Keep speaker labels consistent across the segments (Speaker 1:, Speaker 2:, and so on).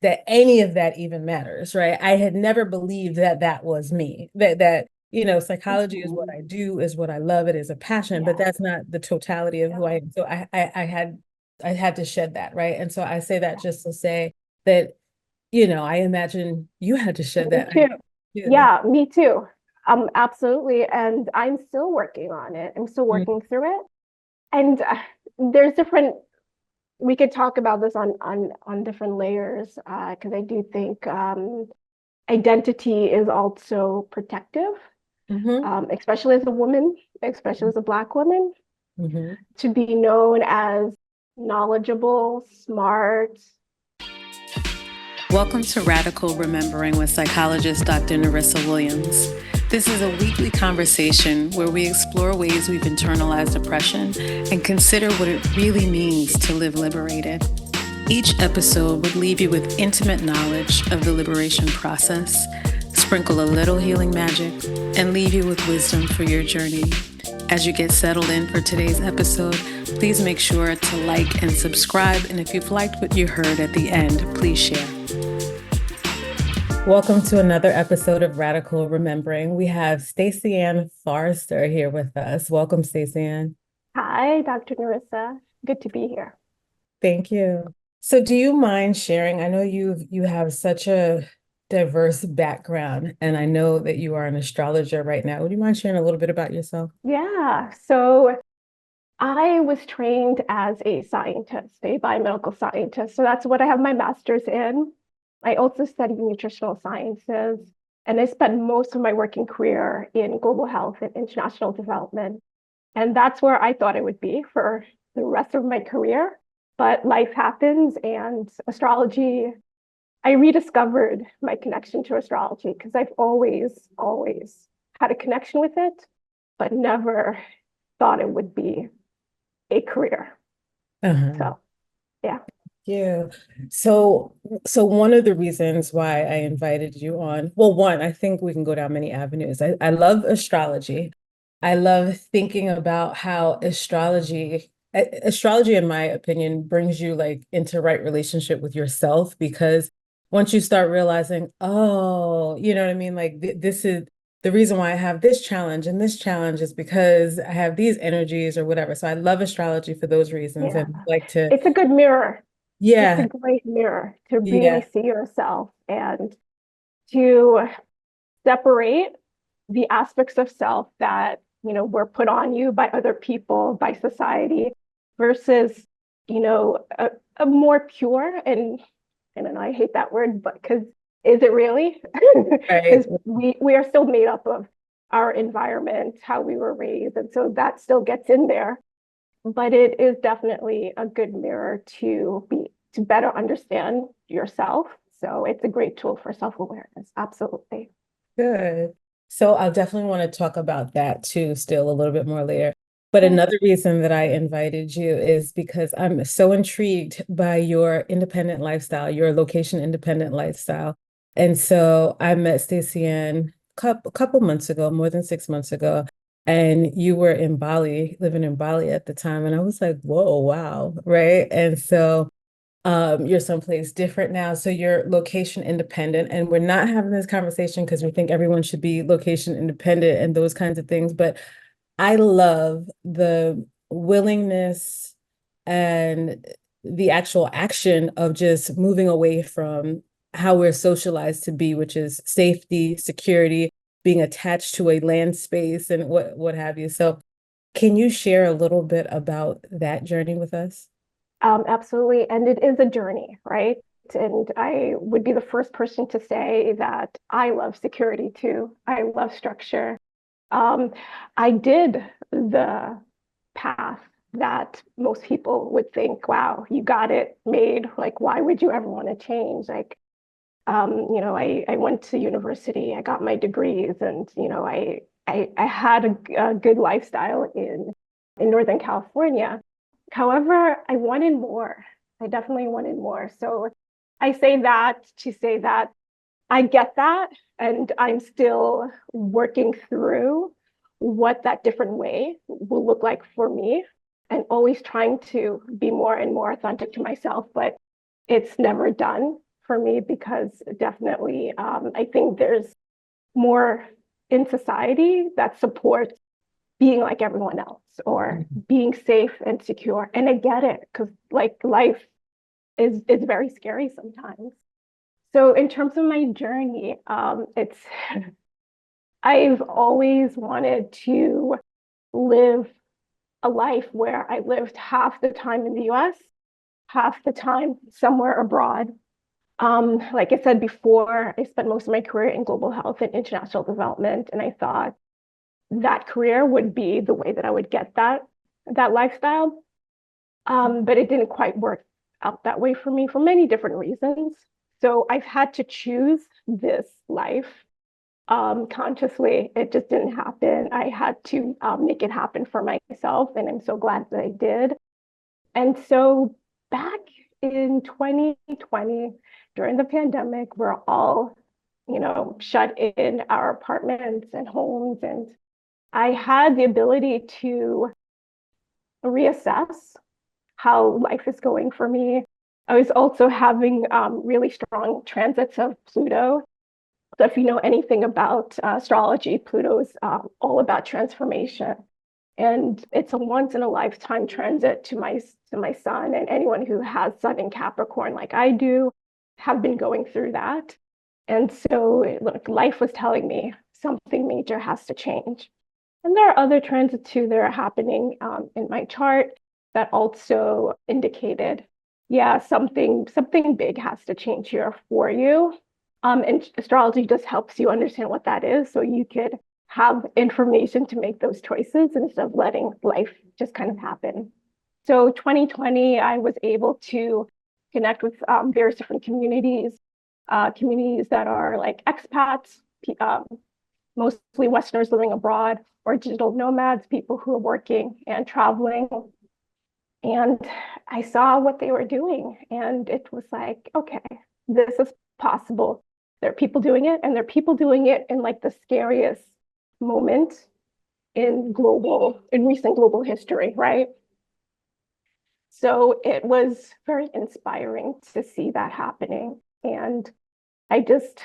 Speaker 1: that any of that even matters, right? I had never believed that that was me, that psychology is what
Speaker 2: Mhm.
Speaker 1: I do, is what I love, it is a passion, but
Speaker 2: Yeah.
Speaker 1: that's not the totality of who
Speaker 2: Yeah.
Speaker 1: I am. So I had to shed that, right? And so I say that just to say that, I imagine you had to shed
Speaker 2: Me
Speaker 1: that
Speaker 2: too.
Speaker 1: too.
Speaker 2: Yeah, me too. Absolutely. And I'm still working on it. I'm still
Speaker 1: Mm,
Speaker 2: working through it. And there's different, we could talk about this on different layers, because I do think identity is also protective,
Speaker 1: mhm,
Speaker 2: especially as a woman, especially as a Black woman,
Speaker 1: mhm.
Speaker 2: to be known as knowledgeable, smart.
Speaker 3: Welcome to Radical Remembering with psychologist Dr. Norissa Williams. This is a weekly conversation where we explore ways we've internalized oppression and consider what it really means to live liberated. Each episode would leave you with intimate knowledge of the liberation process, sprinkle a little healing magic, and leave you with wisdom for your journey. As you get settled in for today's episode, please make sure to like and subscribe. And if you've liked what you heard at the end, please share.
Speaker 1: Welcome to another episode of Radical Remembering. We have Stacyann Forrester here with us. Welcome, Stacyann.
Speaker 2: Hi, Dr. Norissa. Good to be here.
Speaker 1: Thank you. So do you mind sharing? I know you have such a diverse background, and I know that you are an astrologer right now. Would you mind sharing a little bit about yourself?
Speaker 2: Yeah, so I was trained as a scientist, a biomedical scientist. So that's what I have my master's in. I also studied nutritional sciences, and I spent most of my working career in global health and international development. And that's where I thought I would be for the rest of my career. But life happens, and astrology, I rediscovered my connection to astrology because I've always had a connection with it, but never thought it would be a career.
Speaker 1: Uh-huh.
Speaker 2: So, yeah.
Speaker 1: Yeah. So one of the reasons why I invited you on, well, one, I think we can go down many avenues. I love astrology. I love thinking about how astrology, in my opinion, brings you like into right relationship with yourself because once you start realizing, oh, you know what I mean? Like this is the reason why I have this challenge, and this challenge is because I have these energies or whatever. So I love astrology for those reasons
Speaker 2: Yeah.
Speaker 1: and like to,
Speaker 2: It's a good mirror. It's a
Speaker 1: yeah,
Speaker 2: great mirror to really
Speaker 1: yeah.
Speaker 2: see yourself and to separate the aspects of self that, were put on you by other people, by society, versus, a more pure and I don't know, I hate that word, but because is it really?
Speaker 1: Right.
Speaker 2: Because we are still made up of our environment, how we were raised, and so that still gets in there. But it is definitely a good mirror to better understand yourself. So it's a great tool for self-awareness. Absolutely.
Speaker 1: Good. So I'll definitely want to talk about that too, still a little bit more later. But
Speaker 2: Yeah.
Speaker 1: another reason that I invited you is because I'm so intrigued by your independent lifestyle, your location independent lifestyle. And so I met Stacyann a couple months ago, more than 6 months ago, and you were in Bali, living in Bali at the time. And I was like, whoa, wow, right? And so you're someplace different now, so you're location independent. And we're not having this conversation because we think everyone should be location independent and those kinds of things. But I love the willingness and the actual action of just moving away from how we're socialized to be, which is safety, security, being attached to a land space and what have you. So can you share a little bit about that journey with us?
Speaker 2: Absolutely. And it is a journey, right? And I would be the first person to say that I love security too. I love structure. Um, I did the path that most people would think, wow, you got it made. Like, why would you ever want to change? Like, I went to university, I got my degrees, and I had a good lifestyle in Northern California. However, I wanted more. I definitely wanted more. So I say that to say that I get that, and I'm still working through what that different way will look like for me, and always trying to be more and more authentic to myself. But it's never done for me because definitely I think there's more in society that supports being like everyone else or being safe and secure. And I get it because like life is very scary sometimes. So in terms of my journey, it's I've always wanted to live a life where I lived half the time in the US, half the time somewhere abroad. Like I said before, I spent most of my career in global health and international development, and I thought that career would be the way that I would get that lifestyle. But it didn't quite work out that way for me for many different reasons. So I've had to choose this life consciously. It just didn't happen. I had to make it happen for myself, and I'm so glad that I did. And so back in 2020, during the pandemic, we're all, shut in our apartments and homes. And I had the ability to reassess how life is going for me. I was also having really strong transits of Pluto. So if you know anything about astrology, Pluto is all about transformation. And it's a once in a lifetime transit to my sun, and anyone who has sun in Capricorn like I do have been going through that. And so look, life was telling me something major has to change. And there are other transits too that are happening in my chart that also indicated, yeah, something big has to change here for you. And astrology just helps you understand what that is so you could have information to make those choices instead of letting life just kind of happen. So 2020, I was able to connect with various different communities that are like expats, mostly Westerners living abroad, or digital nomads, people who are working and traveling. And I saw what they were doing, and it was like, okay, this is possible. There are people doing it, and there are people doing it in like the scariest moment in recent global history, right? So it was very inspiring to see that happening. And I just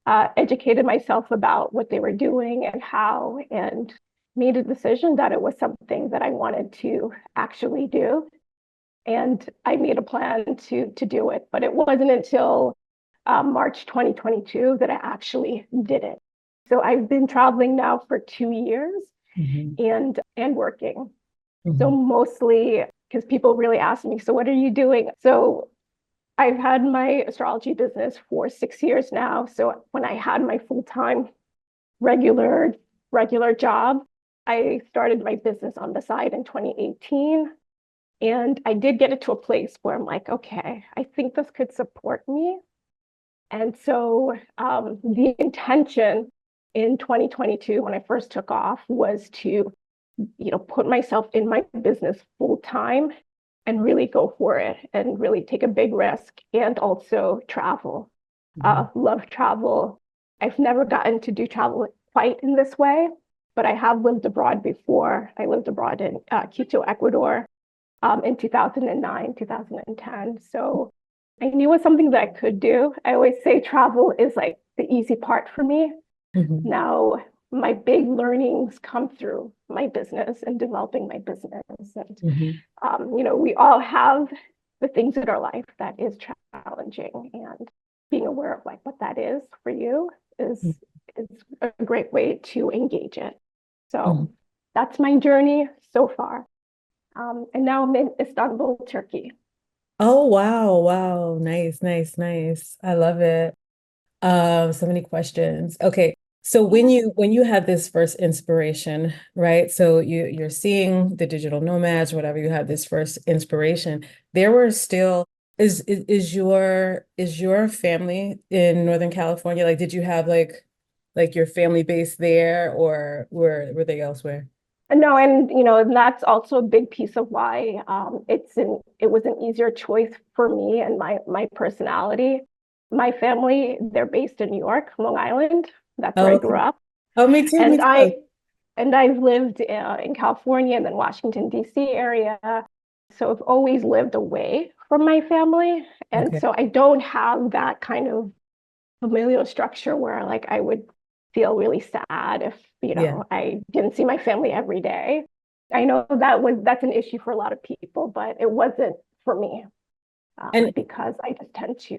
Speaker 2: educated myself about what they were doing and how, and made a decision that it was something that I wanted to actually do. And I made a plan to do it. But it wasn't until March 2022 that I actually did it. So I've been traveling now for 2 years and working. So mostly because people really ask me, so what are you doing? So I've had my astrology business for 6 years now. So when I had my full-time regular job, I started my business on the side in 2018. And I did get it to a place where I'm like, okay, I think this could support me. And so the intention in 2022, when I first took off, was to, put myself in my business full time and really go for it and really take a big risk and also travel. Love travel. I've never gotten to do travel quite in this way, but I have lived abroad before. I lived abroad in Quito, Ecuador in 2009, 2010. So I knew it was something that I could do. I always say travel is like the easy part for me. Now, my big learnings come through my business and developing my business. And, we all have the things in our life that is challenging, and being aware of like what that is for you is a great way to engage it. So that's my journey so far. And now I'm in Istanbul, Turkey.
Speaker 1: Oh, wow. Wow. Nice, nice, nice. I love it. So many questions. Okay. So when you had this first inspiration, right? So you're seeing the digital nomads, or whatever, you had this first inspiration. There were still is your family in Northern California? Like, did you have like your family base there, or were they elsewhere?
Speaker 2: No, and that's also a big piece of why it was an easier choice for me and my personality. My family, they're based in New York, Long Island. That's where
Speaker 1: Oh,
Speaker 2: I
Speaker 1: okay.
Speaker 2: grew up.
Speaker 1: Oh, me too, me
Speaker 2: And
Speaker 1: too.
Speaker 2: I've lived in California and then Washington, D.C. area. So I've always lived away from my family. And
Speaker 1: Okay.
Speaker 2: so I don't have that kind of familial structure where like I would feel really sad if,
Speaker 1: Yeah.
Speaker 2: I didn't see my family every day. I know that's an issue for a lot of people, but it wasn't for me,
Speaker 1: And
Speaker 2: because I just tend to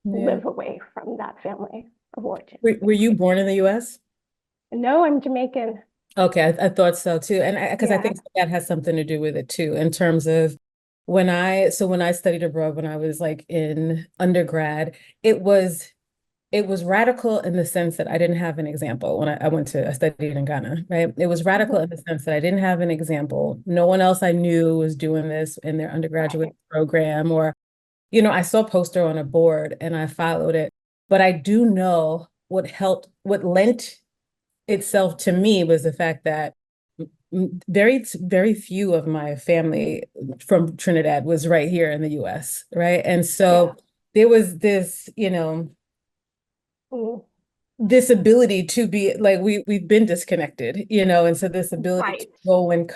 Speaker 1: yeah.
Speaker 2: live away from that family of origin.
Speaker 1: Were you born in the US?
Speaker 2: No, I'm Jamaican.
Speaker 1: Okay, I thought so too. And because I
Speaker 2: Yeah.
Speaker 1: think that has something to do with it too, in terms of when I studied abroad when I was like in undergrad, it was it was radical in the sense that I didn't have an example when I studied in Ghana, right? It was radical
Speaker 2: Mhm.
Speaker 1: in the sense that I didn't have an example. No one else I knew was doing this in their undergraduate
Speaker 2: Right.
Speaker 1: program, or, I saw a poster on a board and I followed it. But I do know what lent itself to me was the fact that very few of my family from Trinidad was right here in the US, right? And
Speaker 2: Yeah.
Speaker 1: so there was this,
Speaker 2: Mm.
Speaker 1: this ability to be like we've been disconnected, and so this ability to
Speaker 2: Right.
Speaker 1: go and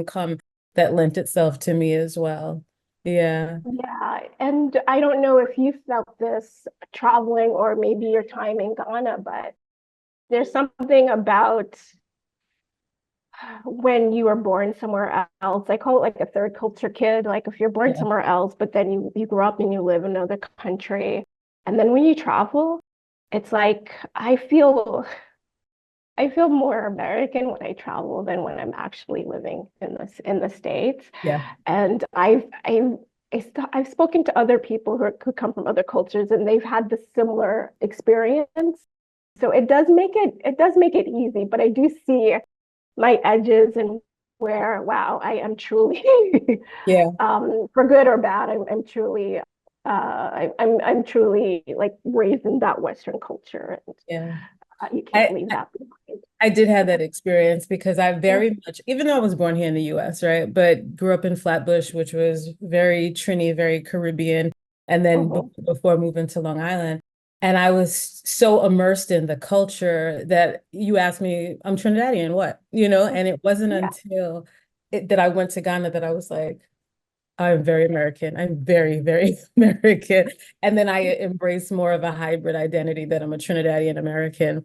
Speaker 1: come that lent itself to me as well. Yeah.
Speaker 2: Yeah. And I don't know if you felt this traveling or maybe your time in Ghana, but there's something about when you are born somewhere else. I call it like a third culture kid. Like if you're born
Speaker 1: Yeah.
Speaker 2: somewhere else, but then you grow up and you live in another country, and then when you travel, it's like I feel more American when I travel than when I'm actually living in the States.
Speaker 1: Yeah.
Speaker 2: And I've spoken to other people who come from other cultures, and they've had the similar experience. So it does make it easy, but I do see my edges and where, wow, I am truly
Speaker 1: Yeah.
Speaker 2: for good or bad, I'm truly I'm truly like raised in that Western culture, and
Speaker 1: Yeah.
Speaker 2: you can't
Speaker 1: I,
Speaker 2: leave that behind.
Speaker 1: I did have that experience because I
Speaker 2: Yeah.
Speaker 1: very much, even though I was born here in the US, right? But grew up in Flatbush, which was very Trini, very Caribbean, and then
Speaker 2: Mhm.
Speaker 1: before moving to Long Island. And I was so immersed in the culture that you asked me, I'm Trinidadian, what? And it wasn't
Speaker 2: Yeah.
Speaker 1: until that I went to Ghana that I was like, I'm very American. I'm very, very American. And then I embraced more of a hybrid identity that I'm a Trinidadian American.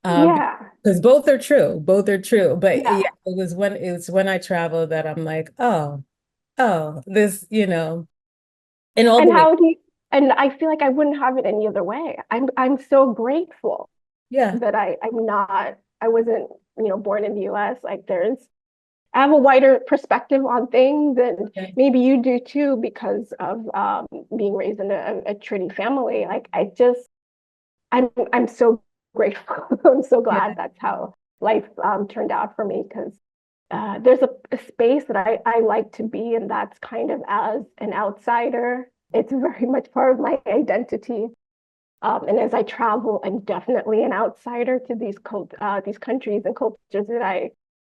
Speaker 1: Um,
Speaker 2: Yeah.
Speaker 1: because both are true, both are true. But
Speaker 2: Yeah.
Speaker 1: yeah, it was when I traveled that I'm like, oh, this, in all
Speaker 2: And
Speaker 1: the ways.
Speaker 2: how do you, and I feel like I wouldn't have it any other way. I'm so grateful
Speaker 1: Yeah.
Speaker 2: that I wasn't, born in the US. Like I have a wider perspective on things, and
Speaker 1: Yeah.
Speaker 2: maybe you do too because of being raised in a Trini family. Like I'm so grateful. I'm so glad
Speaker 1: Yeah.
Speaker 2: that's how life turned out for me, because there's a space that I like to be, and that's kind of as an outsider. It's very much part of my identity. And as I travel, I'm definitely an outsider to these countries and cultures that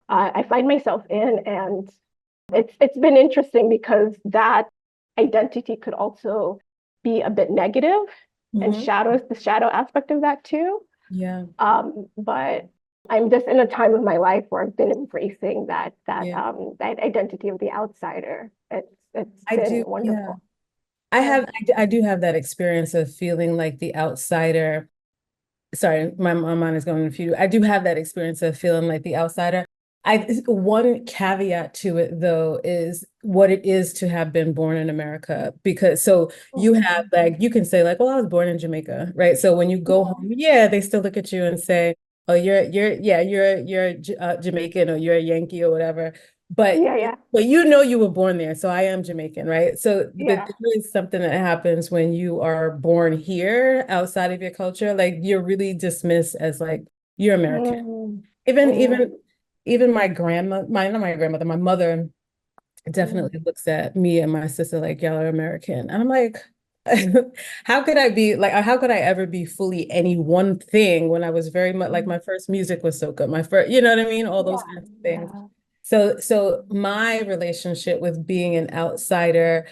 Speaker 2: I find myself in, and it's been interesting because that identity could also be a bit negative and
Speaker 1: Hmm.
Speaker 2: shadows the shadow aspect of that too.
Speaker 1: Yeah.
Speaker 2: But I'm just in a time of my life where I've been embracing
Speaker 1: Yeah.
Speaker 2: that identity of the outsider. It's
Speaker 1: I
Speaker 2: been
Speaker 1: do. Yeah.
Speaker 2: wonderful.
Speaker 1: I
Speaker 2: Yeah.
Speaker 1: have, I do have that experience of feeling like the outsider. Sorry, my mind is going a few. I do have that experience of feeling like the outsider. One caveat to it though is what it is to have been born in America, because so you have
Speaker 2: Mhm.
Speaker 1: like you can say like, well, I was born in Jamaica, right? So when you go
Speaker 2: Yeah.
Speaker 1: home, yeah, they still look at you and say, oh, you're Jamaican, or you're a Yankee or whatever. But
Speaker 2: Yeah. Yeah.
Speaker 1: you were born there, so I am Jamaican, right? So, but
Speaker 2: Yeah.
Speaker 1: there is something that happens when you are born here outside of your culture, like you're really dismissed as like you're American.
Speaker 2: Mm.
Speaker 1: Even
Speaker 2: Mm.
Speaker 1: even even my grandma, my not my grandmother, my mother
Speaker 2: Mm.
Speaker 1: definitely looks at me and my sister like y'all are American. And I'm like, how could I be like, how could I ever be fully any one thing when I was very much like
Speaker 2: Mm.
Speaker 1: my first music was so good. My first, you know what I mean? All those
Speaker 2: Yeah.
Speaker 1: kinds of things.
Speaker 2: Yeah.
Speaker 1: So my relationship with being an outsider,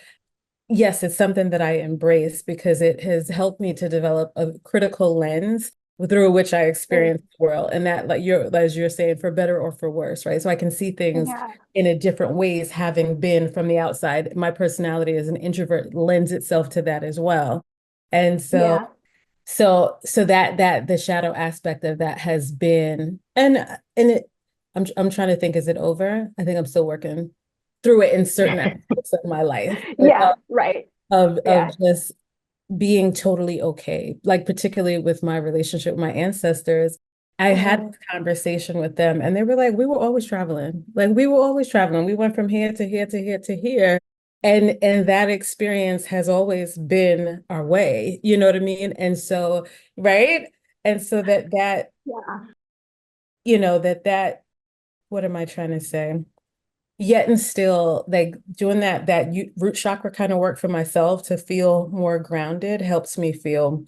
Speaker 1: yes, it's something that I embrace because it has helped me to develop a critical lens through which I
Speaker 2: Mm.
Speaker 1: experience the world. And that, like as you're saying, for better or for worse, right? So I can see things
Speaker 2: Yeah.
Speaker 1: in a different ways, having been from the outside. My personality as an introvert lends itself to that as well. And
Speaker 2: Yeah.
Speaker 1: so that the shadow aspect of that has been, and it, I'm trying to think, is it over? I think I'm still working through it in certain aspects of my life, but
Speaker 2: Yeah. Right.
Speaker 1: of
Speaker 2: Yeah.
Speaker 1: just being totally okay, like particularly with my relationship with my ancestors. I had
Speaker 2: Mm.
Speaker 1: this conversation with them and they were like, we were always traveling. Like we were always traveling. We went from here to here to here to here. And that experience has always been our way. You know what I mean? And so, right? And so
Speaker 2: Yeah.
Speaker 1: that what am I trying to say? Yet and still, like doing that root chakra kind of work for myself to feel more grounded helps me feel.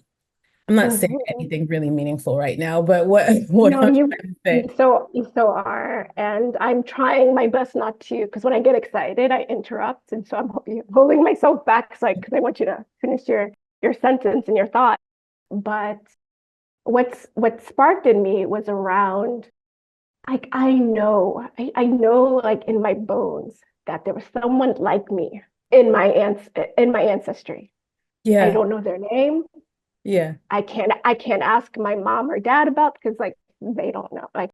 Speaker 1: I'm not saying
Speaker 2: Mhm.
Speaker 1: anything really meaningful right now, but what
Speaker 2: No,
Speaker 1: I'm trying to say.
Speaker 2: you so are, and I'm trying my best not to, because when I get excited, I interrupt, and so I'm holding myself back, because I want you to finish your sentence and your thought. But what sparked in me was around, like I know, like in my bones, that there was someone like me in my ancestry. I
Speaker 1: Yeah,
Speaker 2: don't know their name.
Speaker 1: yeah.
Speaker 2: I can't ask my mom or dad about, because like they don't know. Like,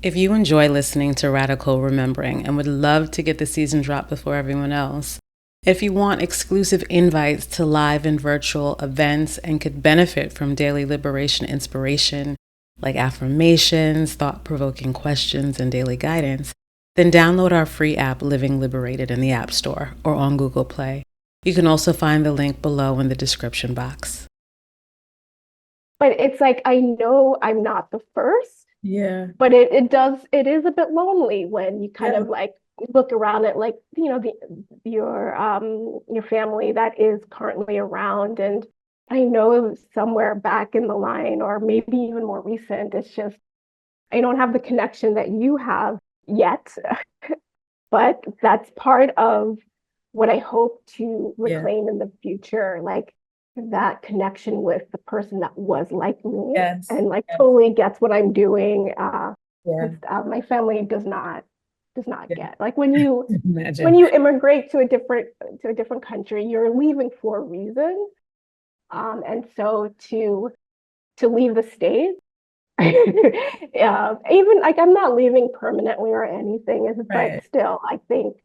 Speaker 3: If you enjoy listening to Radical Remembering and would love to get the season drop before everyone else, if you want exclusive invites to live and virtual events and could benefit from daily liberation inspiration like affirmations, thought provoking questions, and daily guidance, then download our free app Living Liberated in the App Store or on Google Play. You can also find the link below in the description box.
Speaker 2: but it's like I know I'm not the first,
Speaker 1: Yeah,
Speaker 2: but it is a bit lonely when you kind
Speaker 1: yeah,
Speaker 2: of like look around at, like, your family that is currently around, and I know it was somewhere back in the line, or maybe even more recent. It's just I don't have the connection that you have yet, but that's part of what I hope to
Speaker 1: yeah.
Speaker 2: reclaim in the future, like that connection with the person that was like me
Speaker 1: Yes,
Speaker 2: and like
Speaker 1: yes,
Speaker 2: totally gets what I'm doing.
Speaker 1: yeah,
Speaker 2: Because my family does not
Speaker 1: yeah.
Speaker 2: get, like, when
Speaker 1: Imagine.
Speaker 2: you immigrate to a different country, you're leaving for a reason. And so to leave the state, even like I'm not leaving permanently or anything, but
Speaker 1: Right.
Speaker 2: still, I think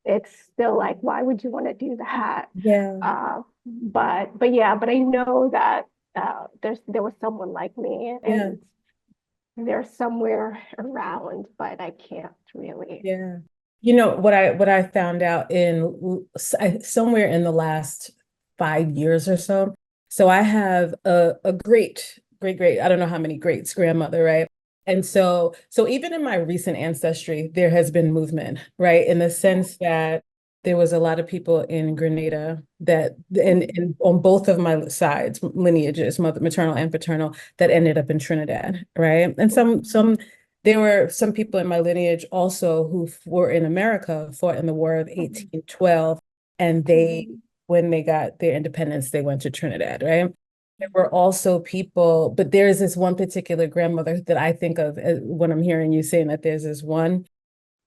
Speaker 2: it's still like, why would you want to do that?
Speaker 1: Yeah,
Speaker 2: But yeah, but I know that there was someone like me,
Speaker 1: yeah,
Speaker 2: and they're somewhere around, but I can't really.
Speaker 1: yeah. You know what I found out somewhere in the last 5 years or so. So I have a great, I don't know how many greats grandmother, right? And so even in my recent ancestry, there has been movement, right? In the sense that there was a lot of people in Grenada that and on both of my sides, lineages, maternal and paternal, that ended up in Trinidad, right? And some there were some people in my lineage also who were in America, fought in the War of 1812, and when they got their independence, they went to Trinidad, right? There were also people, but there's this one particular grandmother that I think of when I'm hearing you saying that there's this one.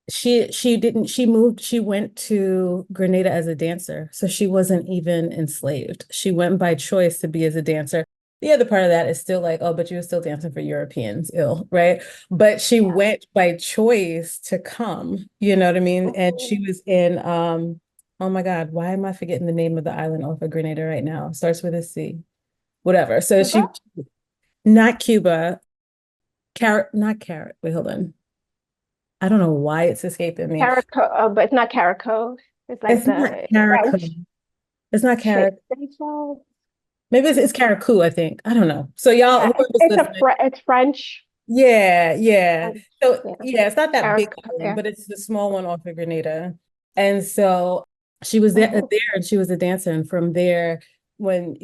Speaker 1: She went to Grenada as a dancer, so she wasn't even enslaved. She went by choice to be as a dancer. The other part of that is still like, oh, but you were still dancing for Europeans, ill, right? But she
Speaker 2: Yeah.
Speaker 1: went by choice to come, you know what I mean? And she
Speaker 2: Mhm.
Speaker 1: was in oh my God, why am I forgetting the name of the island off of Grenada right now? Starts with a C. Whatever. So
Speaker 2: Cuba?
Speaker 1: she not Cuba, carrot, not carrot. Wait, hold on. I don't know why it's escaping me.
Speaker 2: Carico, but it's not Carico. It's like
Speaker 1: It's not
Speaker 2: the
Speaker 1: Carico.
Speaker 2: French
Speaker 1: It's not Carico.
Speaker 2: Seychelles.
Speaker 1: Maybe it's Caracou, I think. I don't know. So y'all, whoever's listening,
Speaker 2: It's French.
Speaker 1: yeah, yeah.
Speaker 2: French,
Speaker 1: So
Speaker 2: yeah.
Speaker 1: yeah, it's not that big
Speaker 2: Carico,
Speaker 1: island,
Speaker 2: yeah.
Speaker 1: but it's the small one off of Grenada. And so she was there,
Speaker 2: Mhm.
Speaker 1: and she was a dancer. And from there, when,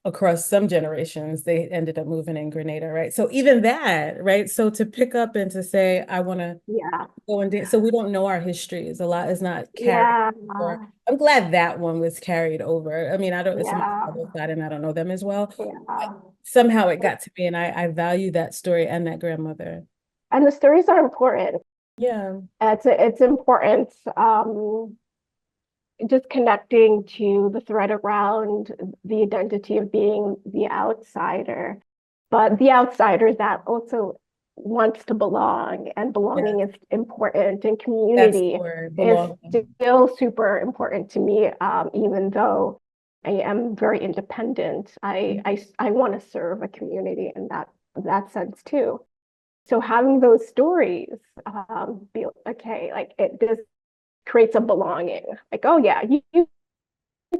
Speaker 1: across some generations, they ended up moving in Grenada, right? So even that, right? So to pick up and to say, I want to
Speaker 2: Yeah.
Speaker 1: go and dance. So we don't know our histories. A lot is not carried
Speaker 2: Yeah.
Speaker 1: over. I'm glad that one was carried over. I mean, I don't, it's my
Speaker 2: Yeah.
Speaker 1: father's side and I don't know them as well.
Speaker 2: Yeah.
Speaker 1: Somehow it got to me and I value that story and that grandmother.
Speaker 2: And the stories are important.
Speaker 1: Yeah.
Speaker 2: It's important. Just connecting to the thread around the identity of being the outsider, but the outsider that also wants to belong, and
Speaker 1: Yeah.
Speaker 2: belonging is important, and
Speaker 1: That's the
Speaker 2: community
Speaker 1: word,
Speaker 2: is
Speaker 1: belonging.
Speaker 2: still super important to me, even though I am very independent. I want to serve a community in that sense too. So having those stories, be okay, like this creates a belonging. Like, oh yeah, you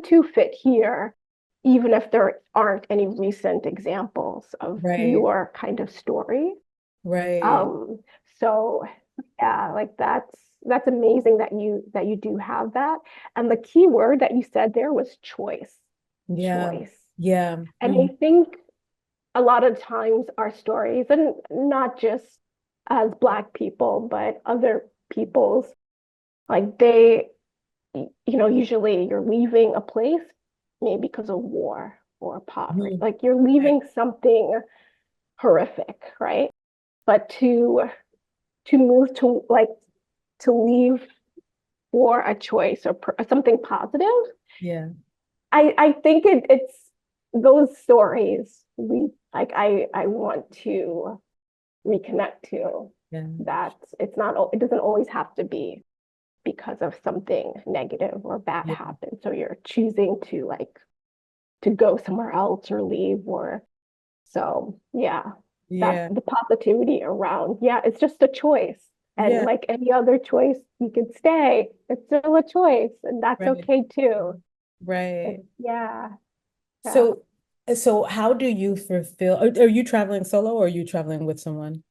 Speaker 2: too fit here, even if there aren't any recent examples of
Speaker 1: Right.
Speaker 2: your kind of story.
Speaker 1: Right.
Speaker 2: Um, so yeah, like that's amazing that you do have that. And the key word that you said there was choice.
Speaker 1: Yeah.
Speaker 2: Choice.
Speaker 1: Yeah.
Speaker 2: And I think a lot of times our stories, and not just as Black people, but other people's, like usually you're leaving a place maybe because of war or poverty.
Speaker 1: Mhm.
Speaker 2: Like you're
Speaker 1: Right.
Speaker 2: leaving something horrific, right? But to move to like to leave for a choice or something positive,
Speaker 1: Yeah.
Speaker 2: I think it's those stories we like I want to reconnect to,
Speaker 1: Yeah.
Speaker 2: that it doesn't always have to be because of something negative or bad
Speaker 1: Yeah.
Speaker 2: happen. So you're choosing to go somewhere else or leave, or so yeah, that
Speaker 1: Yeah.
Speaker 2: the positivity around, yeah, it's just a choice. And
Speaker 1: Yeah.
Speaker 2: like any other choice, you could stay. It's still a choice, and that's
Speaker 1: Right.
Speaker 2: okay too.
Speaker 1: Right.
Speaker 2: Yeah, yeah.
Speaker 1: So, so how do you fulfill, are you traveling solo or are you traveling with someone?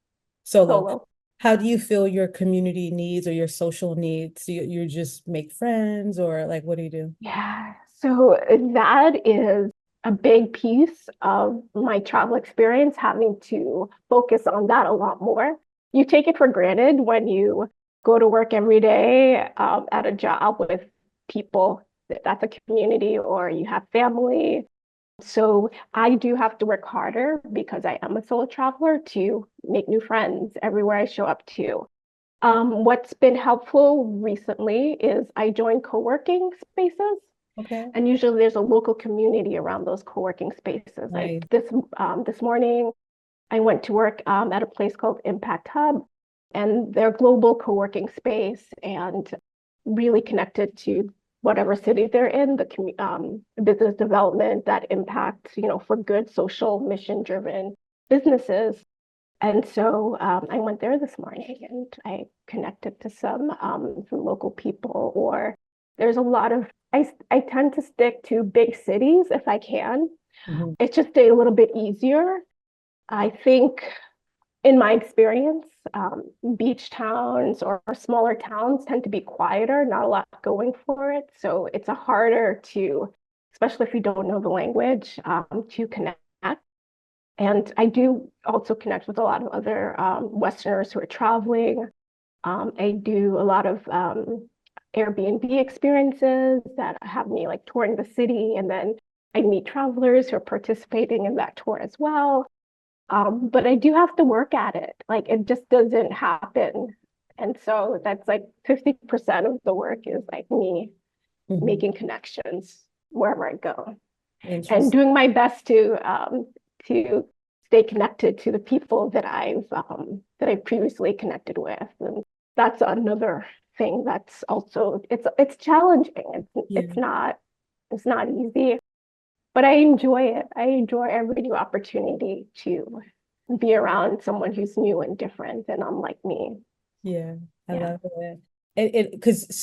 Speaker 1: Solo.
Speaker 2: Solo.
Speaker 1: How do you feel your community needs or your social needs? You just make friends or like, what do you do?
Speaker 2: Yeah. So that is a big piece of my travel experience, having to focus on that a lot more. You take it for granted when you go to work every day, at a job with people that's a community, or you have family. So I do have to work harder because I am a solo traveler to make new friends everywhere I show up to. What's been helpful recently is I joined co-working spaces,
Speaker 1: Okay.
Speaker 2: and usually there's a local community around those co-working spaces. Like
Speaker 1: Nice.
Speaker 2: this morning, I went to work at a place called Impact Hub, and they're a global co-working space and really connected to whatever city they're in, the business development that impacts, for good social mission-driven businesses. And so I went there this morning and I connected to some local people. Or there's a lot of, I tend to stick to big cities if I can.
Speaker 1: Mhm.
Speaker 2: It's just a little bit easier. I think in my experience, beach towns or smaller towns tend to be quieter, not a lot going for it. So it's a harder to, especially if you don't know the language, to connect. And I do also connect with a lot of other Westerners who are traveling. I do a lot of Airbnb experiences that have me like touring the city, and then I meet travelers who are participating in that tour as well. But I do have to work at it. Like it just doesn't happen. And so that's like 50% of the work is like me
Speaker 1: Mhm.
Speaker 2: making connections wherever I go, and
Speaker 1: Interesting.
Speaker 2: doing my best to stay connected to the people that I've previously connected with. And that's another thing that's also it's challenging. It's
Speaker 1: Yeah.
Speaker 2: it's not it's not easy, but I enjoy it. I enjoy every new opportunity to be around someone who's new and different and unlike me.
Speaker 1: Yeah. I
Speaker 2: Yeah.
Speaker 1: love it. Because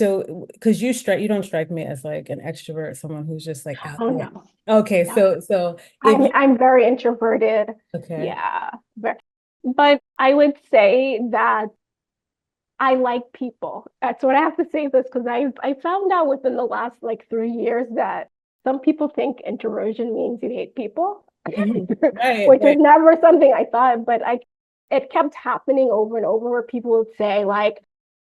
Speaker 1: you don't strike me as like an extrovert, someone who's just like out
Speaker 2: Oh
Speaker 1: there.
Speaker 2: no,
Speaker 1: Okay,
Speaker 2: no.
Speaker 1: so if
Speaker 2: I'm
Speaker 1: you
Speaker 2: I'm very introverted.
Speaker 1: okay.
Speaker 2: Yeah. But I would say that I like people. That's what I have to say this, because I found out within the last like 3 years that some people think introversion means you hate people,
Speaker 1: Right,
Speaker 2: which was
Speaker 1: right.
Speaker 2: never something I thought, but it kept happening over and over where people would say like,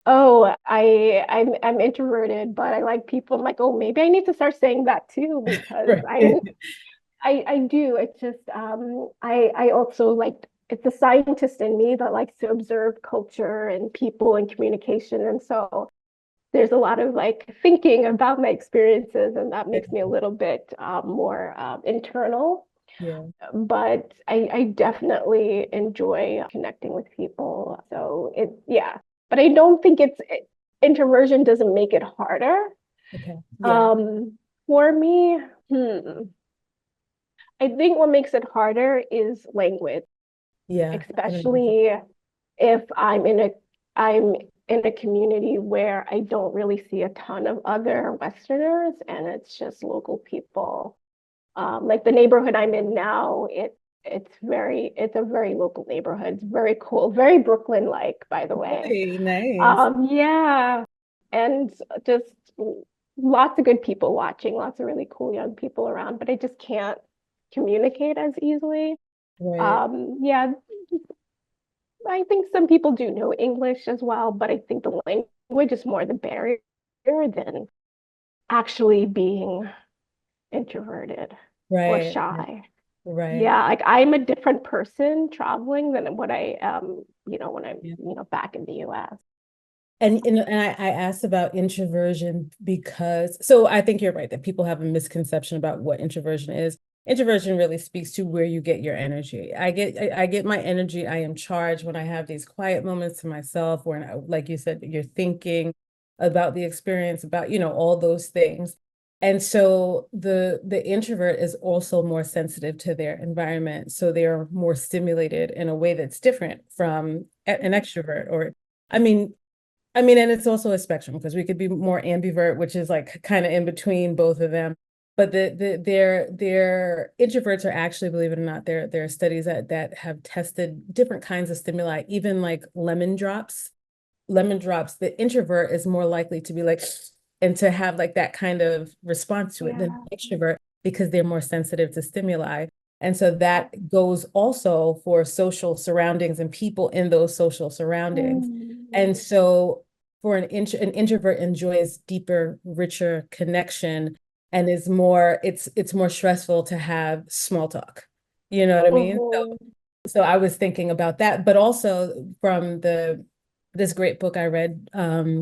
Speaker 2: oh, I'm introverted, but I like people. I'm like, oh, maybe I need to start saying that too, because
Speaker 1: Right.
Speaker 2: I do. It's just I also like it's a scientist in me that likes to observe culture and people and communication. And so there's a lot of like thinking about my experiences, and that makes me a little bit more internal.
Speaker 1: Yeah.
Speaker 2: But I definitely enjoy connecting with people. So yeah, but I don't think introversion doesn't make it harder.
Speaker 1: Okay. Yeah.
Speaker 2: Um, for me, I think what makes it harder is language,
Speaker 1: Yeah. I can imagine.
Speaker 2: especially if I'm in a community where I don't really see a ton of other Westerners and it's just local people. Like the neighborhood I'm in now, it's a very local neighborhood. It's very cool, very Brooklyn-like, by the way.
Speaker 1: Really nice.
Speaker 2: Yeah, and just lots of good people watching, lots of really cool young people around, but I just can't communicate as easily.
Speaker 1: Right.
Speaker 2: Yeah, I think some people do know English as well, but I think the language is more the barrier than actually being introverted or
Speaker 1: Right.
Speaker 2: shy.
Speaker 1: Right.
Speaker 2: Yeah, like I'm a different person traveling than what I am, when I'm,
Speaker 1: Yeah.
Speaker 2: back in the US.
Speaker 1: And I asked about introversion because so I think you're right that people have a misconception about what introversion is. Introversion really speaks to where you get your energy. I get my energy. I am charged when I have these quiet moments to myself, where, like you said, you're thinking about the experience, about all those things. And so the introvert is also more sensitive to their environment, so they're more stimulated in a way that's different from an extrovert. Or I mean, and it's also a spectrum because we could be more ambivert, which is like kind of in between both of them. But their introverts are actually, believe it or not, there are studies that have tested different kinds of stimuli, even like lemon drops. Lemon drops, the introvert is more likely to be like and to have like that kind of response to it than
Speaker 2: Yeah.
Speaker 1: the extrovert because they're more sensitive to stimuli. And so that goes also for social surroundings and people in those social surroundings.
Speaker 2: Mm.
Speaker 1: And so for an introvert enjoys deeper, richer connection and it's more stressful to have small talk. You know what I mean?
Speaker 2: Mhm.
Speaker 1: So I was thinking about that, but also from this great book I read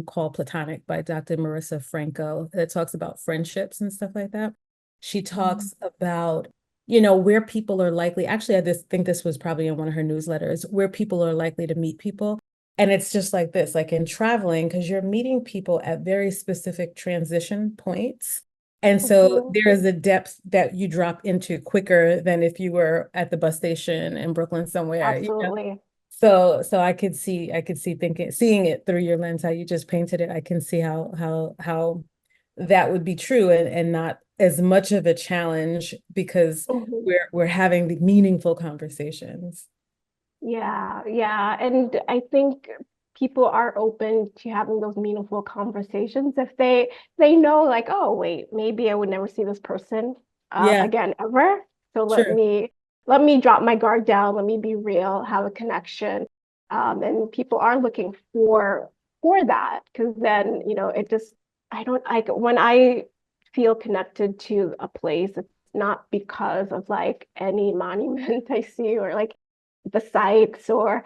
Speaker 1: called Platonic by Dr. Marissa Franco that talks about friendships and stuff like that. She talks about, where people are likely, actually, think this was probably in one of her newsletters, where people are likely to meet people. And it's just like this, like in traveling, because you're meeting people at very specific transition points. And so
Speaker 2: Mhm.
Speaker 1: there is a depth that you drop into quicker than if you were at the bus station in Brooklyn somewhere.
Speaker 2: Absolutely.
Speaker 1: So I could see seeing it through your lens, how you just painted it. I can see how that would be true and not as much of a challenge because
Speaker 2: Mhm.
Speaker 1: we're having the meaningful conversations.
Speaker 2: Yeah, yeah. And I think people are open to having those meaningful conversations if they know like, oh, wait, maybe I would never see this person
Speaker 1: Yeah,
Speaker 2: again ever. So
Speaker 1: sure.
Speaker 2: let me drop my guard down, let me be real, have a connection. And people are looking for that because then, it just I don't like when I feel connected to a place, it's not because of like any monument I see or like the sites or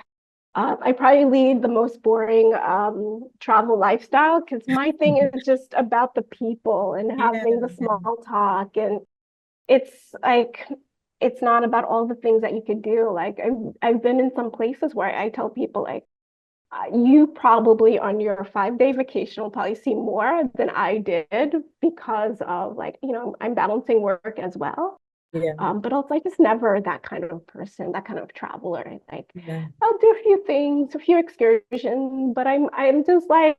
Speaker 2: I probably lead the most boring travel lifestyle because my thing is just about the people and
Speaker 1: Yeah,
Speaker 2: having the small talk and it's like it's not about all the things that you could do. Like I've been in some places where I tell people like you probably on your 5-day vacation will probably see more than I did because of like, I'm balancing work as well.
Speaker 1: yeah,
Speaker 2: But also, I just never that kind of person, that kind of traveler. Like,
Speaker 1: yeah.
Speaker 2: I'll do a few things, a few excursions, but I'm just like,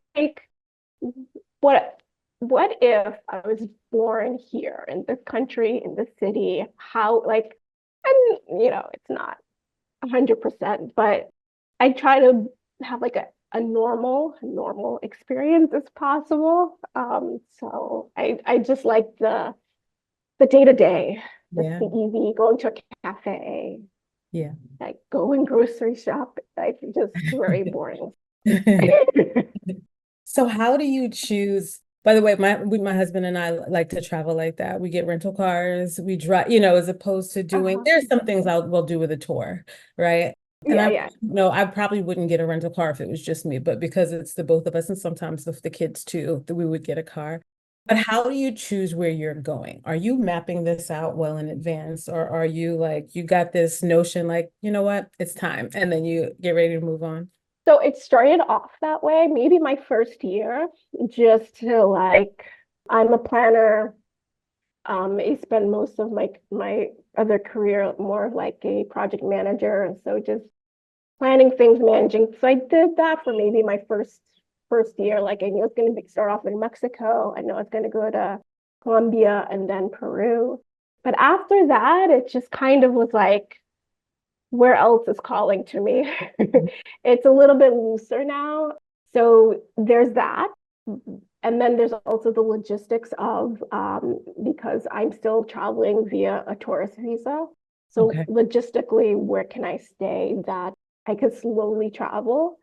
Speaker 2: what what if I was born here in this country, in this city? How like, and it's not 100%, but I try to have like a normal experience as possible. So I just like the day-to-day, just
Speaker 1: Yeah.
Speaker 2: the easy, going to a cafe,
Speaker 1: Yeah.
Speaker 2: like going grocery shop, like just very boring.
Speaker 1: So how do you choose? By the way, my husband and I like to travel like that. We get rental cars, we drive, as opposed to doing,
Speaker 2: Uh-huh.
Speaker 1: there's some things we'll do with a tour, right? And
Speaker 2: Yeah, yeah.
Speaker 1: I probably wouldn't get a rental car if it was just me, but because it's the both of us and sometimes the kids too, that we would get a car. But how do you choose where you're going? Are you mapping this out well in advance, or are you like, you got this notion like, you know what, it's time, and then you get ready to move on?
Speaker 2: So it started off that way, maybe my first year, just to like, I'm a planner. I spent most of my other career more of like a project manager. So just planning things, managing. So I did that for maybe my first year. Like I knew it's going to start off in Mexico. I know it's going to go to Colombia and then Peru. But after that, it just kind of was like, where else is calling to me? It's a little bit looser now. So there's that. And then there's also the logistics of because I'm still traveling via a tourist visa. So
Speaker 1: Okay.
Speaker 2: logistically, where can I stay that I could slowly travel?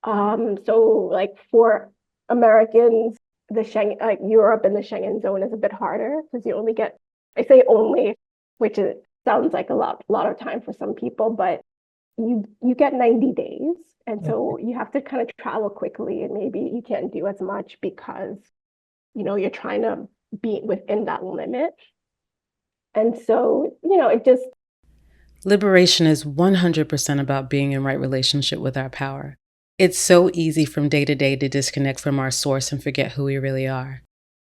Speaker 2: So like for Americans, the Schengen, like Europe and the Schengen zone is a bit harder because you only get, I say only, which is, sounds like a lot of time for some people, but you get 90 days. And so you have to kind of travel quickly and maybe you can't do as much because, you're trying to be within that limit. And so, it just,
Speaker 3: Liberation is 100% about being in right relationship with our power. It's so easy from day to day to disconnect from our source and forget who we really are.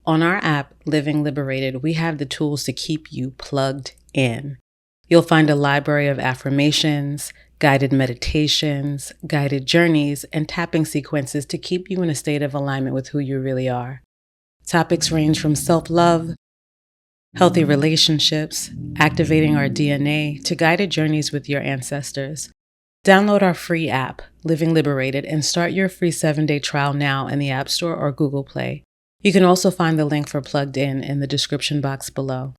Speaker 3: On our app, Living Liberated, we have the tools to keep you plugged in. You'll find a library of affirmations, guided meditations, guided journeys, and tapping sequences to keep you in a state of alignment with who you really are. Topics range from self-love, healthy relationships, activating our DNA, to guided journeys with your ancestors. Download our free app, Living Liberated, and start your free 7-day trial now in the App Store or Google Play. You can also find the link for Plugged In the description box below.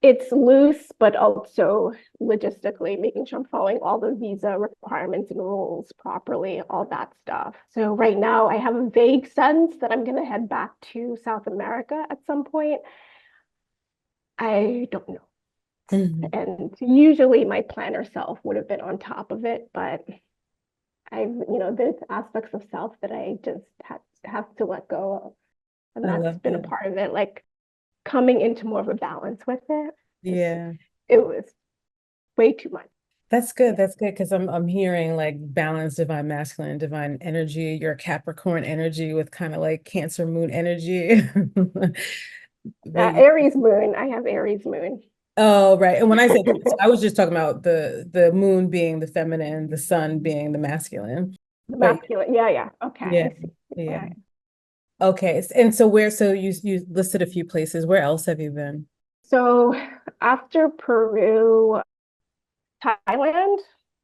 Speaker 2: it's loose, but also logistically making sure I'm following all the visa requirements and rules properly, all that stuff. So right now I have a vague sense that I'm going to head back to South America at some point. I don't know.
Speaker 1: Mhm.
Speaker 2: And usually my planner self would have been on top of it, but there's aspects of self that I just have to let go of. And
Speaker 1: I
Speaker 2: that's
Speaker 1: love
Speaker 2: been a
Speaker 1: that.
Speaker 2: part of it, like coming into more of a balance with it.
Speaker 1: Yeah.
Speaker 2: It was way too much.
Speaker 1: That's good.
Speaker 2: Yeah.
Speaker 1: That's good because I'm hearing like balance, divine masculine, divine energy, your Capricorn energy with kind of like Cancer moon energy. But
Speaker 2: Aries moon. I have Aries moon.
Speaker 1: oh, right. And when I said Cancer, I was just talking about the moon being the feminine, the sun being the masculine.
Speaker 2: The
Speaker 1: But
Speaker 2: masculine. Yeah, yeah. Okay,
Speaker 1: yeah,
Speaker 2: I see. All
Speaker 1: yeah.
Speaker 2: right.
Speaker 1: Okay. And so where, so you listed a few places. Where else have you been?
Speaker 2: So after Peru, Thailand,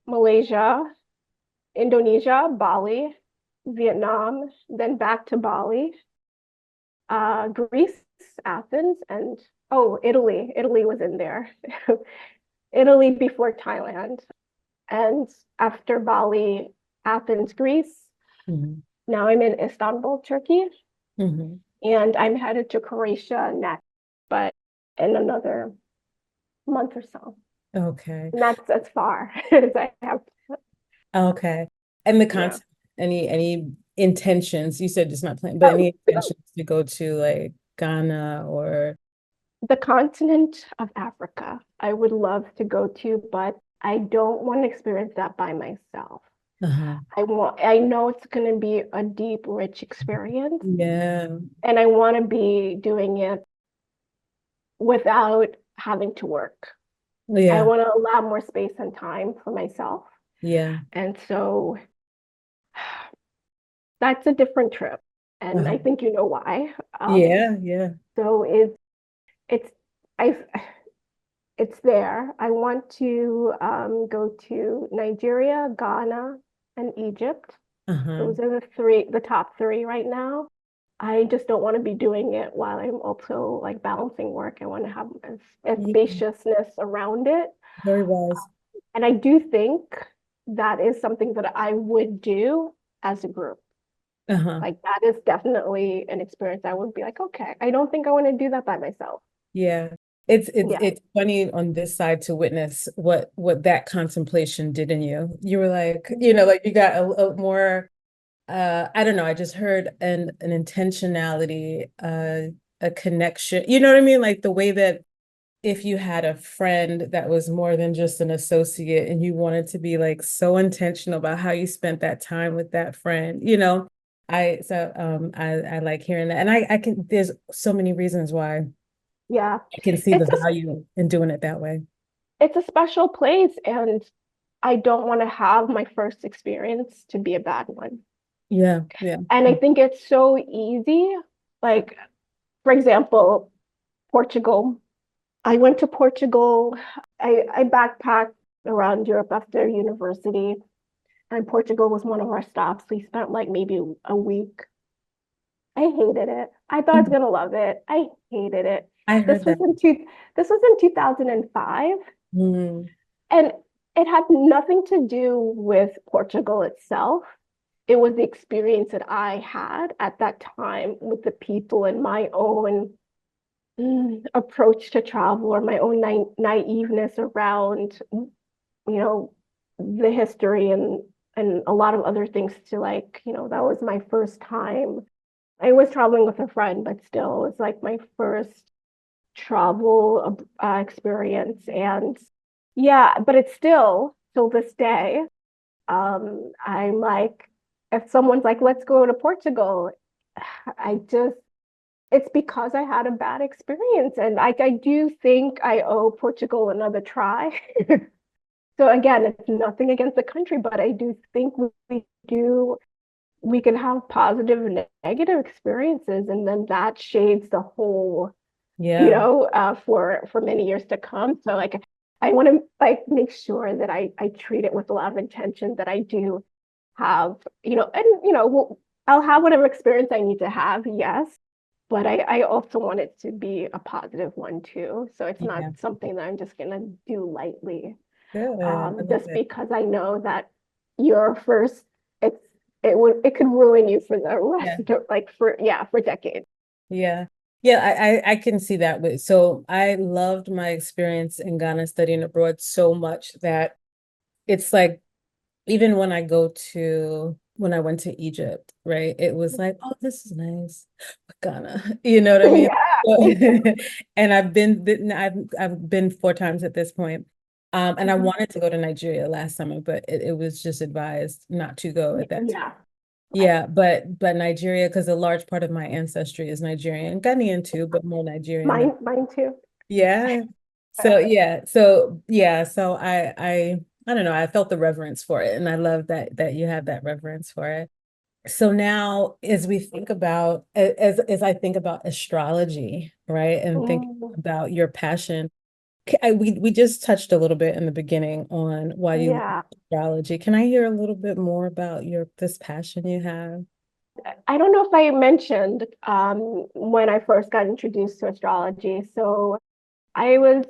Speaker 2: Malaysia, Indonesia, Bali, Vietnam, then back to Bali, Greece, Athens, and oh, Italy. Italy was in there. Italy before Thailand. And after Bali, Athens, Greece.
Speaker 1: Hmm.
Speaker 2: Now I'm in Istanbul, Turkey,
Speaker 1: Hmm.
Speaker 2: and I'm headed to Croatia next, but in another month or so.
Speaker 1: Okay.
Speaker 2: And that's as far as I have.
Speaker 1: Okay. And the
Speaker 2: Yeah.
Speaker 1: concept, any intentions, you said just not planning, but any intentions to go to like Ghana or
Speaker 2: The continent of Africa, I would love to go to, but I don't want to experience that by myself.
Speaker 1: uh-huh.
Speaker 2: I know it's going to be a deep, rich experience,
Speaker 1: Yeah.
Speaker 2: and I want to be doing it without having to work. I
Speaker 1: Yeah.
Speaker 2: want to allow more space and time for myself.
Speaker 1: Yeah.
Speaker 2: And so that's a different trip. And
Speaker 1: Uh-huh.
Speaker 2: I think you know why.
Speaker 1: Yeah. Yeah.
Speaker 2: So it's I it's there. I want to go to Nigeria, Ghana, and Egypt.
Speaker 1: Uh-huh.
Speaker 2: Those are the top three right now. I just don't want to be doing it while I'm also like balancing work. I want to have a
Speaker 1: Yeah,
Speaker 2: spaciousness around it.
Speaker 1: very wise.
Speaker 2: And I do think that is something that I would do as a group.
Speaker 1: Uh-huh.
Speaker 2: Like that is definitely an experience I would be like, okay, I don't think I want to do that by myself.
Speaker 1: Yeah. It's
Speaker 2: Yeah.
Speaker 1: it's funny on this side to witness what that contemplation did in you. You were like, like you got a more I don't know, I just heard an intentionality, a connection. You know what I mean? Like the way that if you had a friend that was more than just an associate and you wanted to be like so intentional about how you spent that time with that friend, I like hearing that. And I can there's so many reasons why
Speaker 2: Yeah.
Speaker 1: I can see the
Speaker 2: It's a
Speaker 1: value in doing it that way.
Speaker 2: it's a special place, and I don't want to have my first experience to be a bad one.
Speaker 1: Yeah, yeah.
Speaker 2: And I think it's so easy. Like, for example, Portugal. I went to Portugal. I backpacked around Europe after university, and Portugal was one of our stops. We spent like maybe a week. I hated it. I thought I was gonna love it. I hated it.
Speaker 1: I
Speaker 2: This
Speaker 1: heard
Speaker 2: was
Speaker 1: that.
Speaker 2: in two, this was in 2005,
Speaker 1: Mm,
Speaker 2: and it had nothing to do with Portugal itself. It was the experience that I had at that time with the people and my own approach to travel, or my own naiveness around, the history and a lot of other things to like, that was my first time. I was traveling with a friend, but still, it's like my first travel experience. And yeah, but it's still till this day, I'm like, if someone's like, let's go to Portugal, I just, it's because I had a bad experience. And like, I do think I owe Portugal another try. So again, it's nothing against the country, but I do think we can have positive and negative experiences, and then that shades the whole,
Speaker 1: yeah,
Speaker 2: for many years to come. So like, I want to like make sure that I treat it with a lot of intention, that I do have, and I'll have whatever experience I need to have, yes, but I also want it to be a positive one too. So it's not
Speaker 1: yeah.
Speaker 2: something that I'm just gonna do lightly,
Speaker 1: Good. I love
Speaker 2: just
Speaker 1: it.
Speaker 2: because I know that your first, it's it could ruin you for the
Speaker 1: Yeah.
Speaker 2: rest of like for decades.
Speaker 1: Yeah. Yeah, I can see that. So I loved my experience in Ghana studying abroad so much that it's like even when I went to Egypt, right? It was like, oh, this is nice. But Ghana, you know what I mean?
Speaker 2: Yeah.
Speaker 1: So- and I've been 4 times at this point. And I
Speaker 2: Mhm.
Speaker 1: wanted to go to Nigeria last summer, but it was just advised not to go at that time.
Speaker 2: Yeah, right.
Speaker 1: Yeah, but Nigeria, because a large part of my ancestry is Nigerian, Ghanaian too, but more Nigerian than
Speaker 2: Mine too.
Speaker 1: yeah.
Speaker 2: Uh,
Speaker 1: So I don't know, I felt the reverence for it and I love that you have that reverence for it. So now as we think about as I think about astrology, right? And think
Speaker 2: mm,
Speaker 1: about your passion. We just touched a little bit in the beginning on why you love
Speaker 2: yeah.
Speaker 1: astrology. Can I hear a little bit more about your this passion you have?
Speaker 2: I don't know if I mentioned when I first got introduced to astrology. So I was,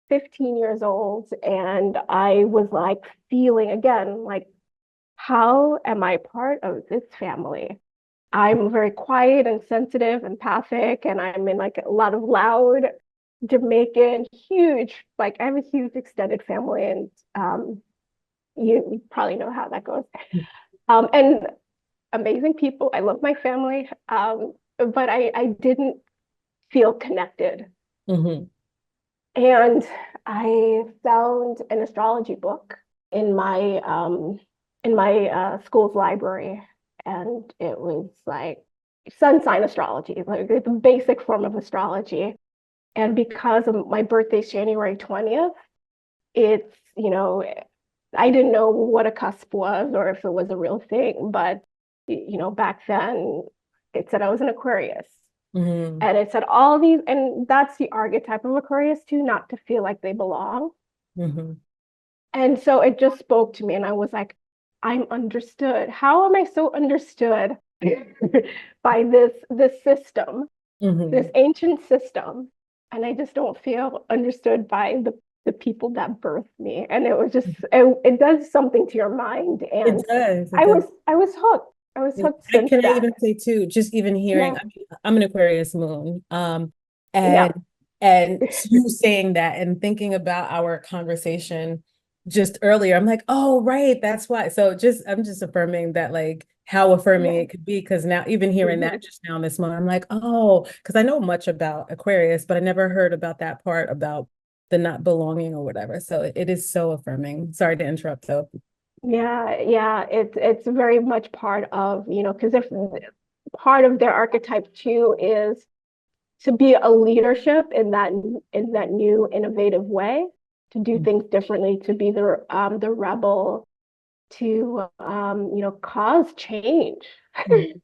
Speaker 2: 15 years old, and I was like feeling again like, how am I part of this family? I'm very quiet and sensitive, empathic, and I'm in like a lot of loud Jamaican, huge, like I have a huge extended family, and you probably know how that goes. And amazing people. I love my family, but I didn't feel connected.
Speaker 1: Mm-hmm.
Speaker 2: And I found an astrology book in my school's library, and it was like sun sign astrology, like the basic form of astrology. And because of my birthday's January 20th, it's, I didn't know what a cusp was or if it was a real thing, but back then it said I was an Aquarius.
Speaker 1: Mm-hmm.
Speaker 2: And it said all these, and that's the archetype of Aquarius too, not to feel like they belong.
Speaker 1: Mm-hmm.
Speaker 2: And so it just spoke to me, and I was like, I'm understood. How am I so understood? by this system, this
Speaker 1: Mhm.
Speaker 2: ancient system, and I just don't feel understood by the people that birthed me. And it was just it does something to your mind.
Speaker 1: It
Speaker 2: And
Speaker 1: does. It
Speaker 2: I
Speaker 1: does.
Speaker 2: was I was hooked. I was hooked
Speaker 1: I
Speaker 2: since
Speaker 1: can I
Speaker 2: that.
Speaker 1: even say too, just even hearing,
Speaker 2: Yeah,
Speaker 1: I mean, I'm an Aquarius moon,
Speaker 2: yeah,
Speaker 1: and you saying that and thinking about our conversation just earlier, I'm like, oh, right, that's why. So I'm just affirming that, like, how affirming
Speaker 2: yeah.
Speaker 1: it could be, because now even hearing
Speaker 2: Mhm.
Speaker 1: that just now in this moment, I'm like, oh, because I know much about Aquarius, but I never heard about that part about the not belonging or whatever. So it is so affirming. Sorry to interrupt though.
Speaker 2: Yeah, yeah, it's very much part of, because if part of their archetype too is to be a leadership in that new innovative way, to do things differently, to be the rebel, to cause change,
Speaker 1: Mhm.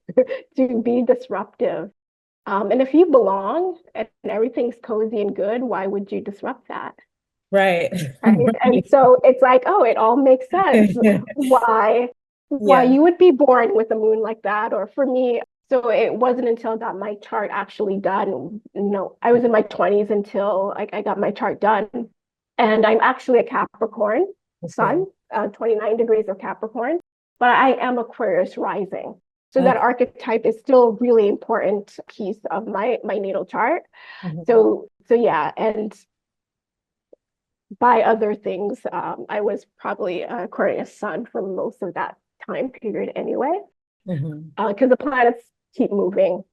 Speaker 2: to be disruptive. And if you belong and everything's cozy and good, why would you disrupt that?
Speaker 1: Right.
Speaker 2: Right. And so it's like, oh, it all makes sense why
Speaker 1: Yeah.
Speaker 2: you would be born with a moon like that. Or for me, so it wasn't until I got my chart actually done. I was in my 20s until like I got my chart done. And I'm actually a Capricorn
Speaker 1: Okay.
Speaker 2: sun, 29 degrees of Capricorn, but I am Aquarius rising. So that
Speaker 1: Okay.
Speaker 2: archetype is still a really important piece of my natal chart.
Speaker 1: Mhm.
Speaker 2: So yeah, and by other things. I was probably Aquarius sun for most of that time period anyway,
Speaker 1: Mhm.
Speaker 2: because the planets keep moving.